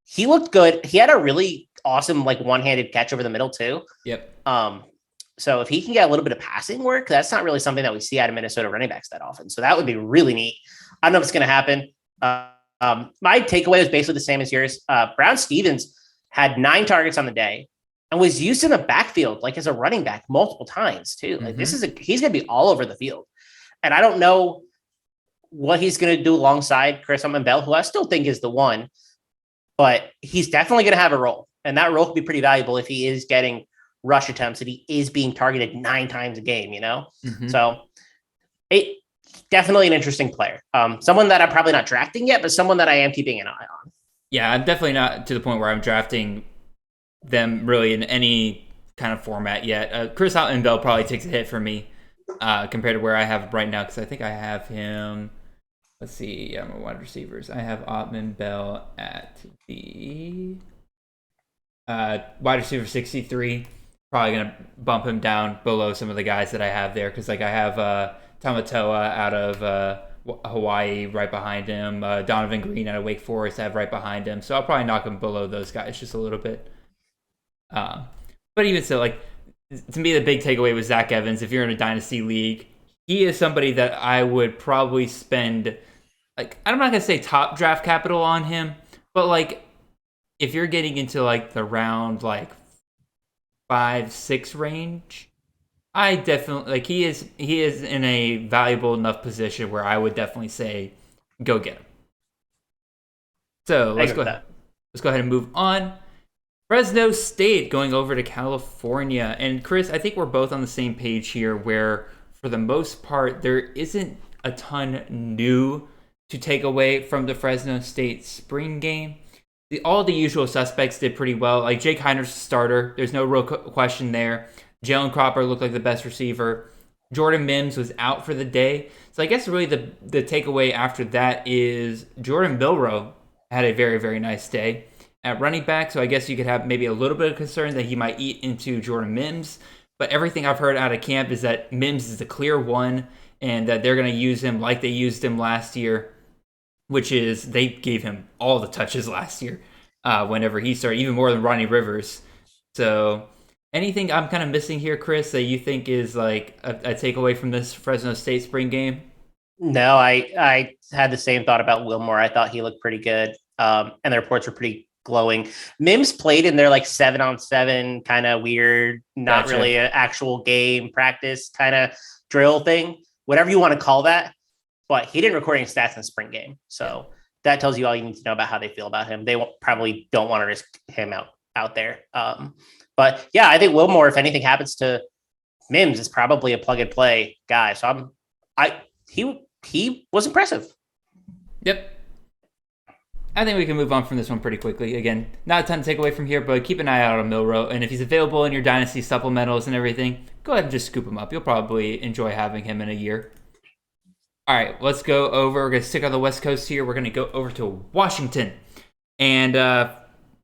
he looked good. He had a really awesome like one-handed catch over the middle too. Yep. So if he can get a little bit of passing work, that's not really something that we see out of Minnesota running backs that often. So that would be really neat. I don't know if it's going to happen. My takeaway was basically the same as yours. Brown Stevens had 9 targets on the day and was used in the backfield, like as a running back multiple times too. Like he's going to be all over the field. And I don't know what he's going to do alongside Chris Bell, who I still think is the one, but he's definitely going to have a role. And that role could be pretty valuable if he is getting rush attempts and he is being targeted 9 times a game, you know? Mm-hmm. So it definitely an interesting player. Someone that I'm probably not drafting yet, but someone that I am keeping an eye on. Yeah, I'm definitely not to the point where I'm drafting them really in any kind of format yet. Chris Bell probably takes a hit for me compared to where I have him right now, because I think I have him. Let's see, my wide receivers. I have Bell at the wide receiver 63. Probably going to bump him down below some of the guys that I have there, because like I have Tamatoa out of Hawaii right behind him, Donovan Green out of Wake Forest I have right behind him, so I'll probably knock him below those guys just a little bit. But even so, like, to me the big takeaway was Zach Evans. If you're in a dynasty league, he is somebody that I would probably spend, like, I'm not going to say top draft capital on him, but like if you're getting into like the round like 5-6 range, I definitely like he is in a valuable enough position where I would definitely say go get him. So let's go ahead and move on. Fresno State going over to California, and Chris, I think we're both on the same page here, where for the most part there isn't a ton new to take away from the Fresno State spring game. All the usual suspects did pretty well. Like Jake Heiner's starter. There's no real question there. Jalen Cropper looked like the best receiver. Jordan Mims was out for the day. So I guess really the takeaway after that is Jordan Milroe had a very, very nice day at running back. So I guess you could have maybe a little bit of concern that he might eat into Jordan Mims. But everything I've heard out of camp is that Mims is the clear one and that they're going to use him like they used him last year, which is they gave him all the touches last year whenever he started, even more than Ronnie Rivers. So anything I'm kind of missing here, Chris, that you think is like a takeaway from this Fresno State spring game? No, I had the same thought about Wilmore. I thought he looked pretty good, and the reports were pretty glowing. Mims played in their like 7-on-7 kind of weird, not really an actual game practice kind of drill thing, whatever you want to call that. But he didn't record any stats in the spring game. So that tells you all you need to know about how they feel about him. They probably don't want to risk him out there. But yeah, I think Wilmore, if anything happens to Mims, is probably a plug and play guy. So he was impressive. Yep. I think we can move on from this one pretty quickly. Again, not a ton to take away from here, but keep an eye out on Milroe. And if he's available in your dynasty supplementals and everything, go ahead and just scoop him up. You'll probably enjoy having him in a year. All right, let's go over. We're going to stick on the West Coast here. We're going to go over to Washington. And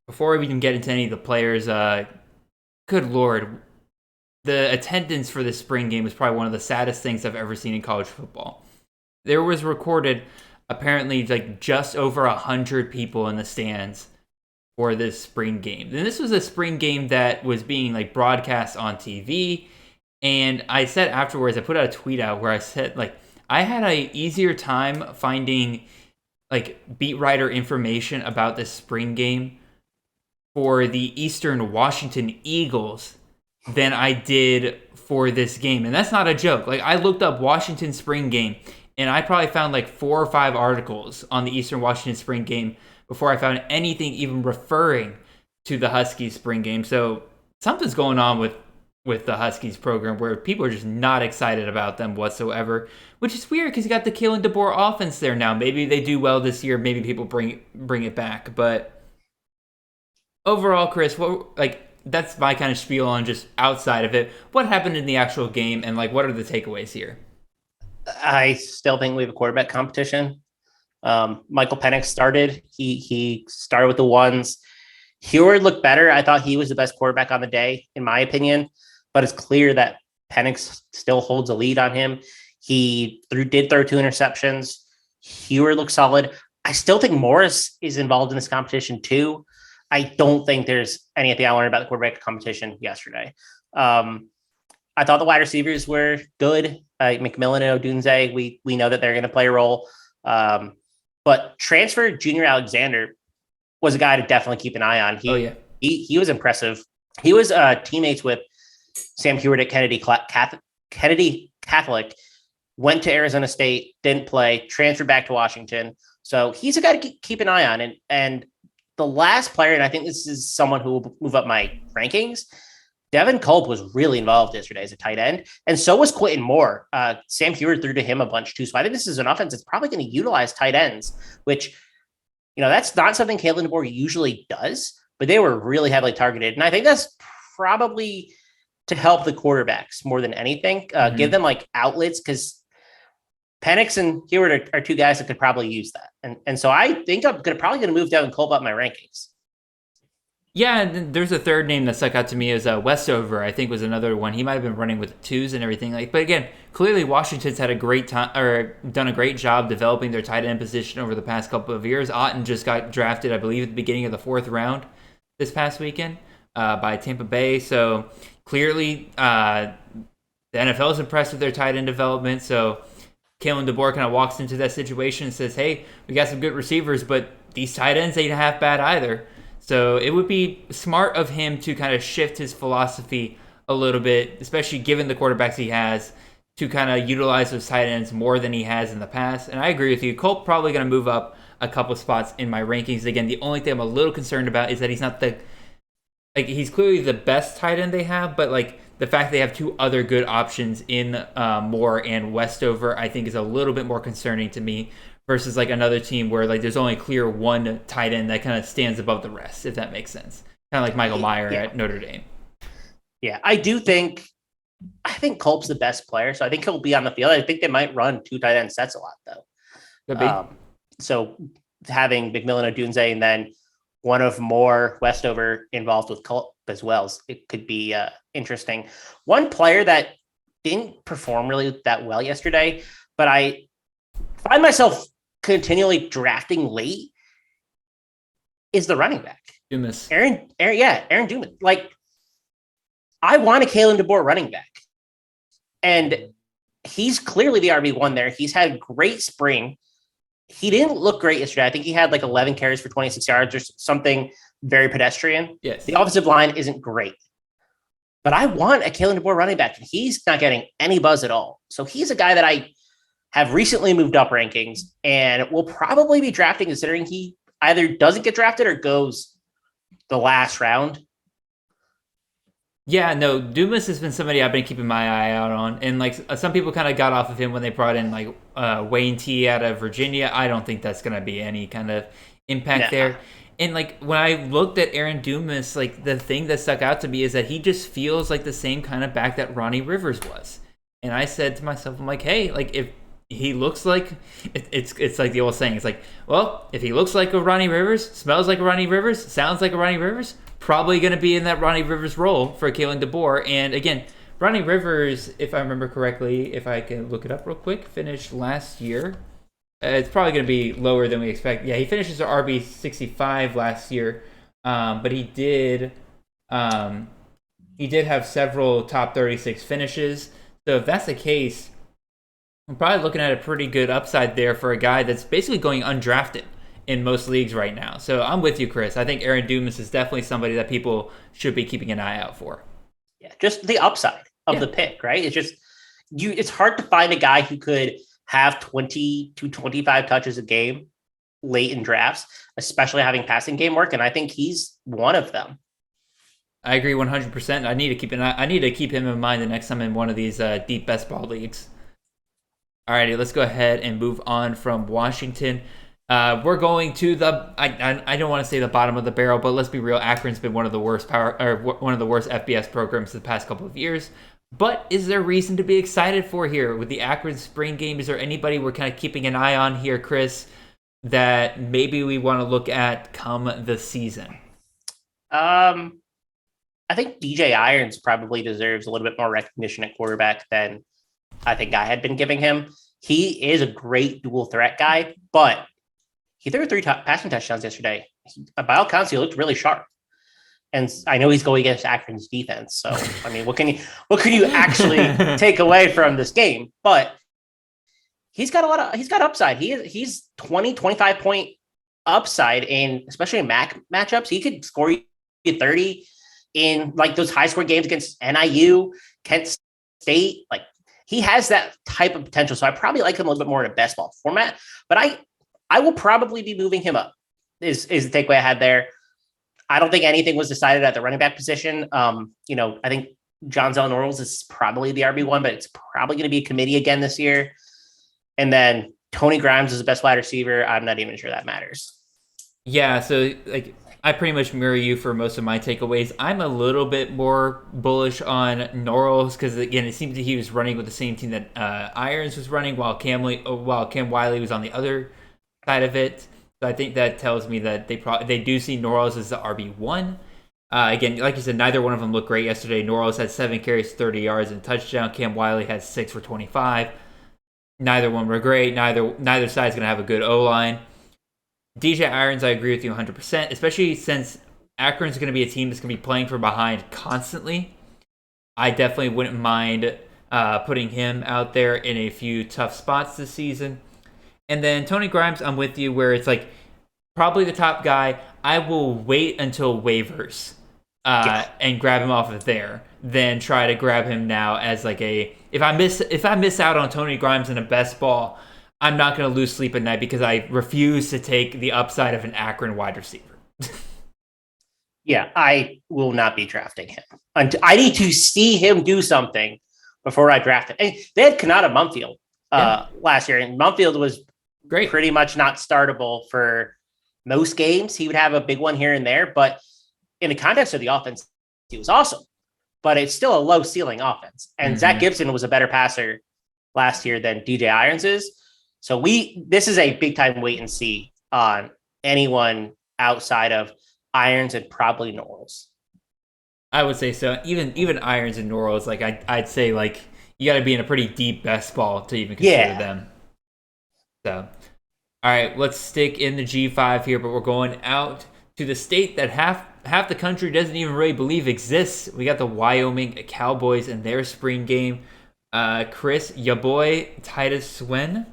before we even get into any of the players, good Lord, the attendance for this spring game was probably one of the saddest things I've ever seen in college football. There was recorded apparently like just over 100 people in the stands for this spring game. And this was a spring game that was being like broadcast on TV. And I said afterwards, I put out a tweet out where I said like I had a easier time finding like beat writer information about this spring game for the Eastern Washington Eagles than I did for this game. And that's not a joke. Like I looked up Washington spring game and I probably found like 4 or 5 articles on the Eastern Washington spring game before I found anything even referring to the Huskies spring game. So something's going on with the Huskies program where people are just not excited about them whatsoever, which is weird because you got the Kalen DeBoer offense there now. Maybe they do well this year. Maybe people bring it back. But overall, Chris, that's my kind of spiel on just outside of it. What happened in the actual game and like what are the takeaways here? I still think we have a quarterback competition. Michael Penix started. He started with the ones. Heward looked better. I thought he was the best quarterback on the day, in my opinion. But it's clear that Penix still holds a lead on him. He did throw 2 interceptions. Heward looked solid. I still think Morris is involved in this competition too. I don't think there's anything I learned about the quarterback competition yesterday. I thought the wide receivers were good. McMillan and Odunze, we know that they're going to play a role. But transfer Junior Alexander was a guy to definitely keep an eye on. He was impressive. He was teammates with Sam Heward at Kennedy Catholic, went to Arizona State, didn't play, transferred back to Washington. So he's a guy to keep an eye on. And the last player, and I think this is someone who will move up my rankings, Devin Culp was really involved yesterday as a tight end, and so was Quentin Moore. Sam Heward threw to him a bunch too. So I think this is an offense that's probably going to utilize tight ends, which, that's not something Kalen DeBoer usually does, but they were really heavily targeted. And I think that's probably to help the quarterbacks more than anything, give them like outlets, because Penix and Heward are 2 guys that could probably use that. And so I think I'm probably going to move Devin Culp up my rankings. Yeah, and there's a third name that stuck out to me as Westover, I think was another one. He might have been running with 2s and everything. But again, clearly Washington's had a great time or done a great job developing their tight end position over the past couple of years. Otten just got drafted, I believe, at the beginning of the 4th round this past weekend by Tampa Bay. So clearly the NFL is impressed with their tight end development. So Kalen DeBoer kind of walks into that situation and says, hey, we got some good receivers, but these tight ends ain't half bad either. So it would be smart of him to kind of shift his philosophy a little bit, especially given the quarterbacks he has, to kind of utilize those tight ends more than he has in the past. And I agree with you. Culp probably going to move up a couple spots in my rankings. Again, the only thing I'm a little concerned about is that he's not he's clearly the best tight end they have, but like the fact they have 2 other good options in Moore and Westover, I think is a little bit more concerning to me. Versus like another team where like there's only clear one tight end that kind of stands above the rest, if that makes sense. Kind of like Michael Mayer at Notre Dame. Yeah, I think Culp's the best player, so I think he'll be on the field. I think they might run 2 tight end sets a lot though. Could be. So having McMillan Odunze and then one of Moore Westover involved with Culp as well, it could be interesting. One player that didn't perform really that well yesterday, but I find myself continually drafting late, is the running back. Dumas. Aaron Dumas. Like, I want a Kalen DeBoer running back. And he's clearly the RB1 there. He's had a great spring. He didn't look great yesterday. I think he had like 11 carries for 26 yards or something very pedestrian. Yes. The offensive line isn't great. But I want a Kalen DeBoer running back, and he's not getting any buzz at all. So he's a guy that I have recently moved up rankings and will probably be drafting, considering he either doesn't get drafted or goes the last round. Yeah, no, Dumas has been somebody I've been keeping my eye out on. And like some people kind of got off of him when they brought in like Wayne T out of Virginia. I don't think that's going to be any kind of impact there. And like when I looked at Aaron Dumas, like the thing that stuck out to me is that he just feels like the same kind of back that Ronnie Rivers was. And I said to myself, I'm like, hey, like if he looks like it's like the old saying. It's like, well, if he looks like a Ronnie Rivers, smells like a Ronnie Rivers, sounds like a Ronnie Rivers, probably going to be in that Ronnie Rivers role for Kalen DeBoer. And again, Ronnie Rivers, if I remember correctly, if I can look it up real quick, finished last year It's probably going to be lower than we expect. Yeah, he finished as RB 65 last year, but he did have several top 36 finishes. So if that's the case, I'm probably looking at a pretty good upside there for a guy that's basically going undrafted in most leagues right now. So I'm with you, Chris. I think Aaron Dumas is definitely somebody that people should be keeping an eye out for. Yeah, just the upside of the pick, right? It's just it's hard to find a guy who could have 20 to 25 touches a game late in drafts, especially having passing game work, and I think he's one of them. I agree 100%. I need to keep him in mind the next time in one of these deep best ball leagues. Alrighty, let's go ahead and move on from Washington. We're going to I don't want to say the bottom of the barrel, but let's be real. Akron's been one of the worst FBS programs the past couple of years. But is there reason to be excited for here with the Akron spring game? Is there anybody we're kind of keeping an eye on here, Chris, that maybe we want to look at come the season? I think DJ Irons probably deserves a little bit more recognition at quarterback than I think I had been giving him. He is a great dual threat guy, but he threw 3 passing touchdowns yesterday. By all accounts, he looked really sharp. And I know he's going against Akron's defense. So, I mean, what can you actually take away from this game? But he's got upside. He's 20, 25 point upside in, especially in matchups. He could score you 30 in like those high score games against NIU, Kent State. Like, he has that type of potential. So I probably like him a little bit more in a best ball format, but I will probably be moving him up is the takeaway I had there. I don't think anything was decided at the running back position. I think John Zell Norrells is probably the RB1, but it's probably going to be a committee again this year. And then Tony Grimes is the best wide receiver. I'm not even sure that matters. Yeah. So like, I pretty much mirror you for most of my takeaways. I'm a little bit more bullish on Norrells because, again, it seems that he was running with the same team that Irons was running while Cam Wiley was on the other side of it. So I think that tells me that they do see Norrells as the RB1. Again, like you said, neither one of them looked great yesterday. Norrells had 7 carries, 30 yards, and a touchdown. Cam Wiley had 6 for 25. Neither one were great. Neither side's going to have a good O-line. DJ Irons, I agree with you 100%, especially since Akron's going to be a team that's going to be playing from behind constantly. I definitely wouldn't mind putting him out there in a few tough spots this season. And then Tony Grimes, I'm with you, where it's like probably the top guy. I will wait until waivers and grab him off of there, then try to grab him now as like if I miss out on Tony Grimes in a best ball, I'm not going to lose sleep at night because I refuse to take the upside of an Akron wide receiver. Yeah, I will not be drafting him. I need to see him do something before I draft him. And they had Kanata Mumfield last year, and Mumfield was great, pretty much not startable for most games. He would have a big one here and there, but in the context of the offense, he was awesome. But it's still a low ceiling offense. And Zach Gibson was a better passer last year than DJ Irons is. So this is a big time wait and see on anyone outside of Irons and probably Norrells. I would say so. Even Irons and Norrells, like I'd say, like you got to be in a pretty deep best ball to even consider them. So, all right, let's stick in the G5 here, but we're going out to the state that half the country doesn't even really believe exists. We got the Wyoming Cowboys in their spring game. Chris, ya boy, Titus Swen.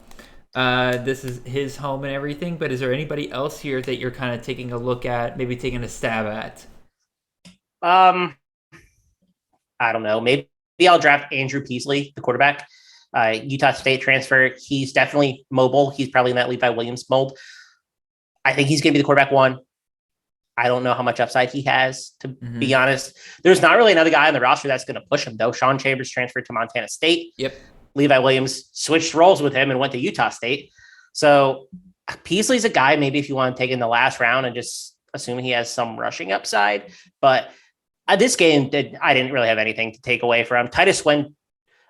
This is his home and everything, but is there anybody else here that you're kind of taking a look at, maybe taking a stab at? I don't know. Maybe I'll draft Andrew Peasley, the quarterback, Utah State transfer. He's definitely mobile. He's probably in that Levi Williams mold. I think he's going to be the quarterback one. I don't know how much upside he has, to be honest. There's not really another guy on the roster that's going to push him, though. Sean Chambers transferred to Montana State. Yep. Levi Williams switched roles with him and went to Utah State. So Peasley's a guy, maybe if you want to take in the last round and just assume he has some rushing upside. But this game, I didn't really have anything to take away from. Titus Swen,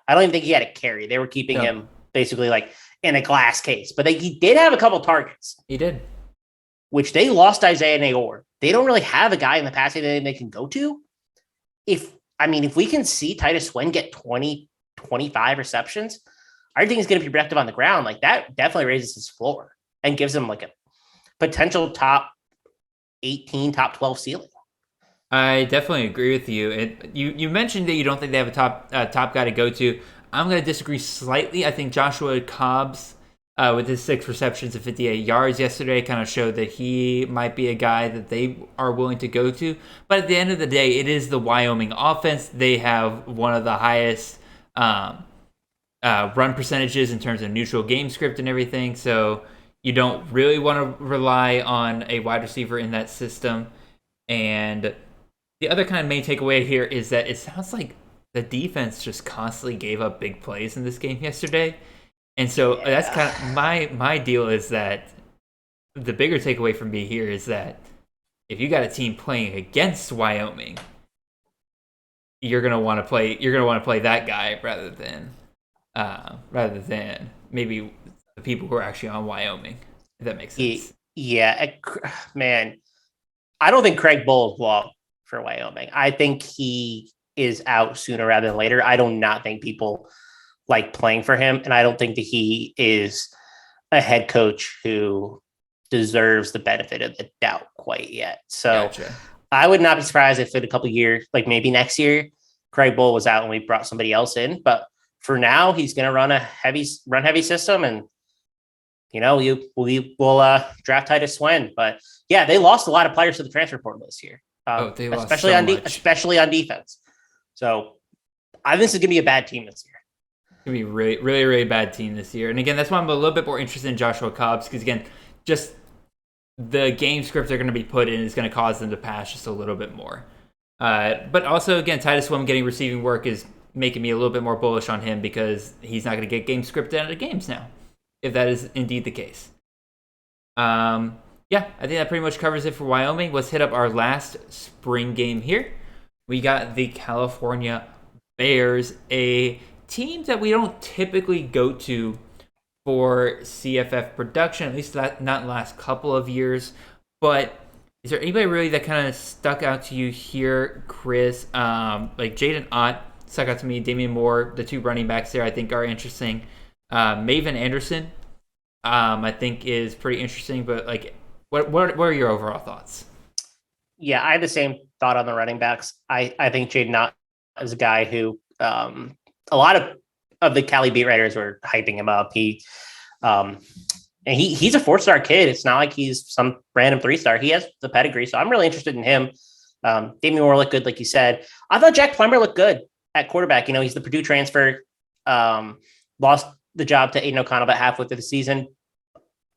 I don't even think he had a carry. They were keeping him basically like in a glass case. But he did have a couple targets. He did. Which they lost Isaiah Nayor. They don't really have a guy in the passing game they can go to. If we can see Titus Swen get 20, 25 receptions, I think he's going to be productive on the ground. Like that definitely raises his floor and gives him like a potential top 18, top 12 ceiling. I definitely agree with you. You mentioned that you don't think they have a top guy to go to. I'm going to disagree slightly. I think Joshua Cobbs, with his 6 receptions and 58 yards yesterday, kind of showed that he might be a guy that they are willing to go to. But at the end of the day, it is the Wyoming offense. They have one of the highest run percentages in terms of neutral game script and everything. So you don't really want to rely on a wide receiver in that system. And the other kind of main takeaway here is that it sounds like the defense just constantly gave up big plays in this game yesterday. And so that's kind of my deal is that the bigger takeaway from me here is that if you got a team playing against Wyoming, you're gonna want to play that guy rather than maybe the people who are actually on Wyoming. If that makes sense. Yeah, man. I don't think Craig Bull will walk for Wyoming. I think he is out sooner rather than later. I do not think people like playing for him, and I don't think that he is a head coach who deserves the benefit of the doubt quite yet. So gotcha. I would not be surprised if in a couple of years, like maybe next year, Craig Bull was out and we brought somebody else in. But for now, he's going to run a heavy system, and we'll draft Titus Swen. But yeah, they lost a lot of players to the transfer portal this year, especially on defense. So I think this is going to be a bad team this year. It's going to be really, really, really bad team this year. And again, that's why I'm a little bit more interested in Joshua Cobbs, because again, just the game script they're going to be put in is going to cause them to pass just a little bit more. But also, again, Titus Swen getting receiving work is making me a little bit more bullish on him because he's not going to get game scripted out of games now, if that is indeed the case. Yeah, I think that pretty much covers it for Wyoming. Let's hit up our last spring game here. We got the California Bears, a team that we don't typically go to for CFF production, at least not in the last couple of years. But is there anybody really that kind of stuck out to you here, Chris? Like Jaden Ott stuck out to me. Damian Moore, the 2 running backs there, I think are interesting. Maven Anderson, I think is pretty interesting. But like, what are your overall thoughts? Yeah, I have the same thought on the running backs. I think Jaden Ott is a guy who a lot of the Cali beat writers were hyping him up. He's a 4-star kid. It's not like he's some random 3-star. He has the pedigree, so I'm really interested in him. Damian Moore looked good, like you said. I thought Jack Plummer looked good at quarterback. He's the Purdue transfer. Lost the job to Aiden O'Connell about halfway through the season.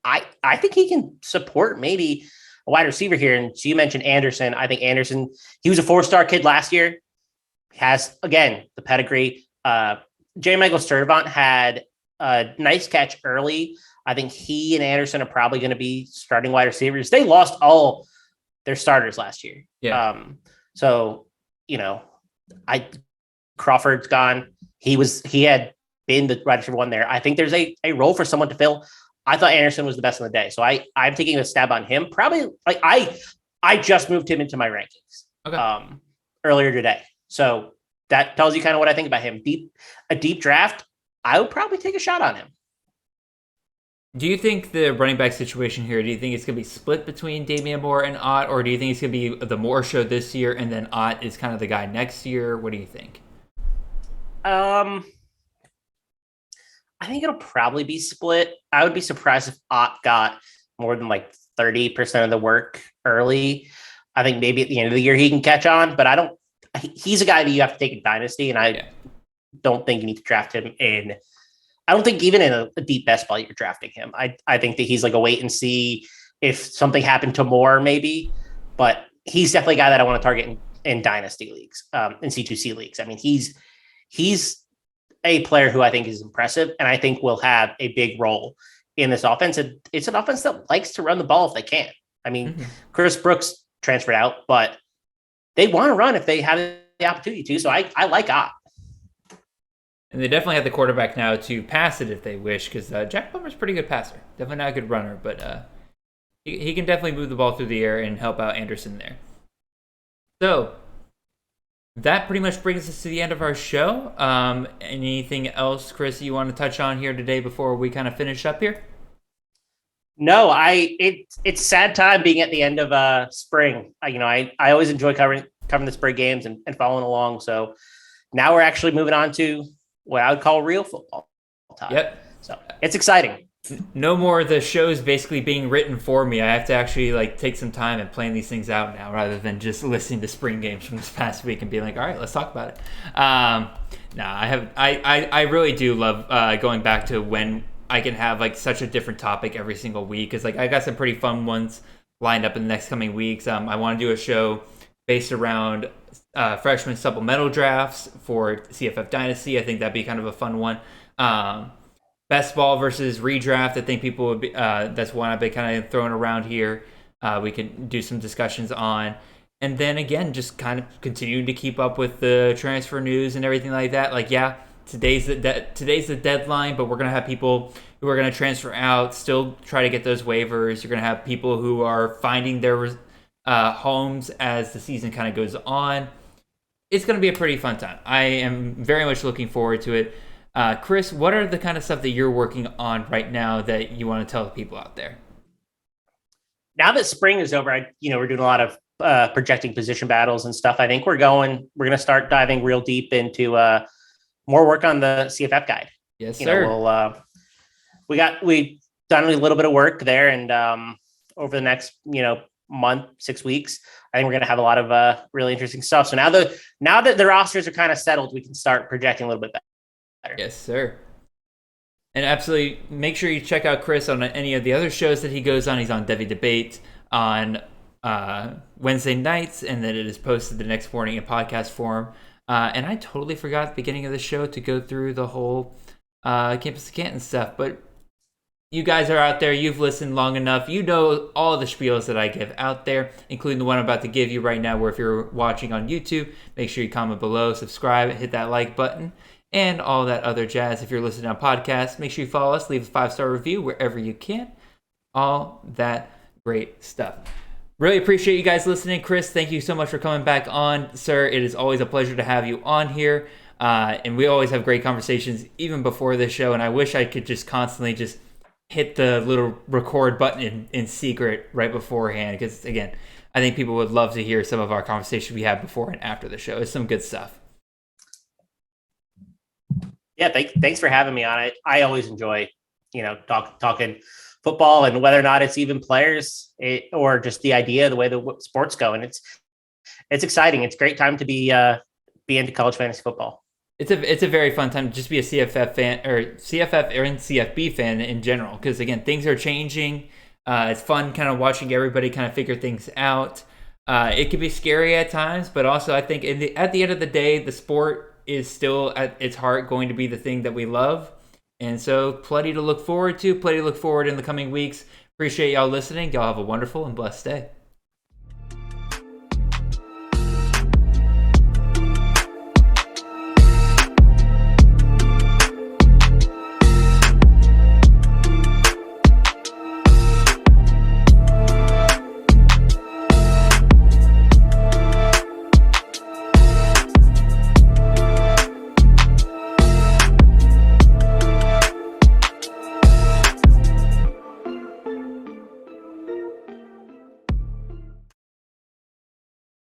I think he can support maybe a wide receiver here. And so you mentioned Anderson. I think Anderson, he was a 4-star kid last year. Has, again, the pedigree. J. Michael Sturdivant had a nice catch early. I think he and Anderson are probably going to be starting wide receivers. They lost all their starters last year. Yeah. Crawford's gone. He had been the wide receiver 1 there. I think there's a role for someone to fill. I thought Anderson was the best on the day. So I'm taking a stab on him. Probably like I just moved him into my rankings earlier today. So that tells you kind of what I think about him. A deep draft, I would probably take a shot on him. Do you think the running back situation here, do you think it's going to be split between Damian Moore and Ott, or do you think it's going to be the Moore show this year and then Ott is kind of the guy next year? What do you think? I think it'll probably be split. I would be surprised if Ott got more than like 30% of the work early. I think maybe at the end of the year he can catch on, but he's a guy that you have to take in dynasty, and I don't think you need to draft him in. I don't think even in a deep best ball you're drafting him. I think that he's like a wait and see if something happened to Moore maybe, but he's definitely a guy that I want to target in dynasty leagues, in C2C leagues. I mean, he's a player who I think is impressive, and I think will have a big role in this offense. It's an offense that likes to run the ball if they can. I mean, Chris Brooks transferred out, but they want to run if they have the opportunity to. So I like Ott. And they definitely have the quarterback now to pass it if they wish, because Jack Plummer's a pretty good passer. Definitely not a good runner, but he can definitely move the ball through the air and help out Anderson there. So that pretty much brings us to the end of our show. Anything else, Chris, you want to touch on here today before we kind of finish up here? No, it's sad time being at the end of spring. I always enjoy covering the spring games and following along. So now we're actually moving on to what I would call real football time. Yep. So it's exciting. No more of the shows basically being written for me. I have to actually take some time and plan these things out now, rather than just listening to spring games from this past week and being like, all right, let's talk about it. I really do love going back to when I can have such a different topic every single week, because I got some pretty fun ones lined up in the next coming weeks. I want to do a show based around freshman supplemental drafts for CFF Dynasty. I think that'd be kind of a fun one. Best ball versus redraft. I think people would be. That's one I've been kind of throwing around here. We can do some discussions on, and then again, just kind of continuing to keep up with the transfer news and everything like that. Today's the deadline, but we're gonna have people who are gonna transfer out, still try to get those waivers. You're gonna have people who are finding their homes as the season kind of goes on. It's gonna be a pretty fun time. I am very much looking forward to it. Chris, what are the kind of stuff that you're working on right now that you want to tell the people out there? Now that spring is over, we're doing a lot of projecting position battles and stuff. I think we're going to start diving real deep into more work on the CFF guide. Yes, sir. We've done a little bit of work there, and over the next month, 6 weeks, I think we're going to have a lot of really interesting stuff. So now that the rosters are kind of settled, we can start projecting a little bit better. Yes, sir. And absolutely, make sure you check out Chris on any of the other shows that he goes on. He's on Devi Debate on Wednesday nights, and then it is posted the next morning in podcast form. And I totally forgot at the beginning of the show to go through the whole Campus to Canton stuff, but you guys are out there. You've listened long enough. You know all the spiels that I give out there, including the one I'm about to give you right now, where if you're watching on YouTube, make sure you comment below, subscribe, hit that like button, and all that other jazz. If you're listening on podcasts, make sure you follow us, leave a 5-star review wherever you can. All that great stuff. Really appreciate you guys listening. Chris, thank you so much for coming back on, sir. It is always a pleasure to have you on here. And we always have great conversations, even before this show. And I wish I could just constantly just hit the little record button in secret right beforehand. Because, again, I think people would love to hear some of our conversations we had before and after the show. It's some good stuff. Yeah, thanks for having me on it. I always enjoy, talking football, and whether or not it's even players or just the idea, the way the sports go. And it's exciting. It's a great time to be into college fantasy football. It's a very fun time to just be a CFF fan, or CFF and CFB fan in general, because again, things are changing. It's fun kind of watching everybody kind of figure things out. It can be scary at times, but also I think at the end of the day, the sport is still at its heart going to be the thing that we love. And so plenty to look forward to, in the coming weeks. Appreciate y'all listening. Y'all have a wonderful and blessed day.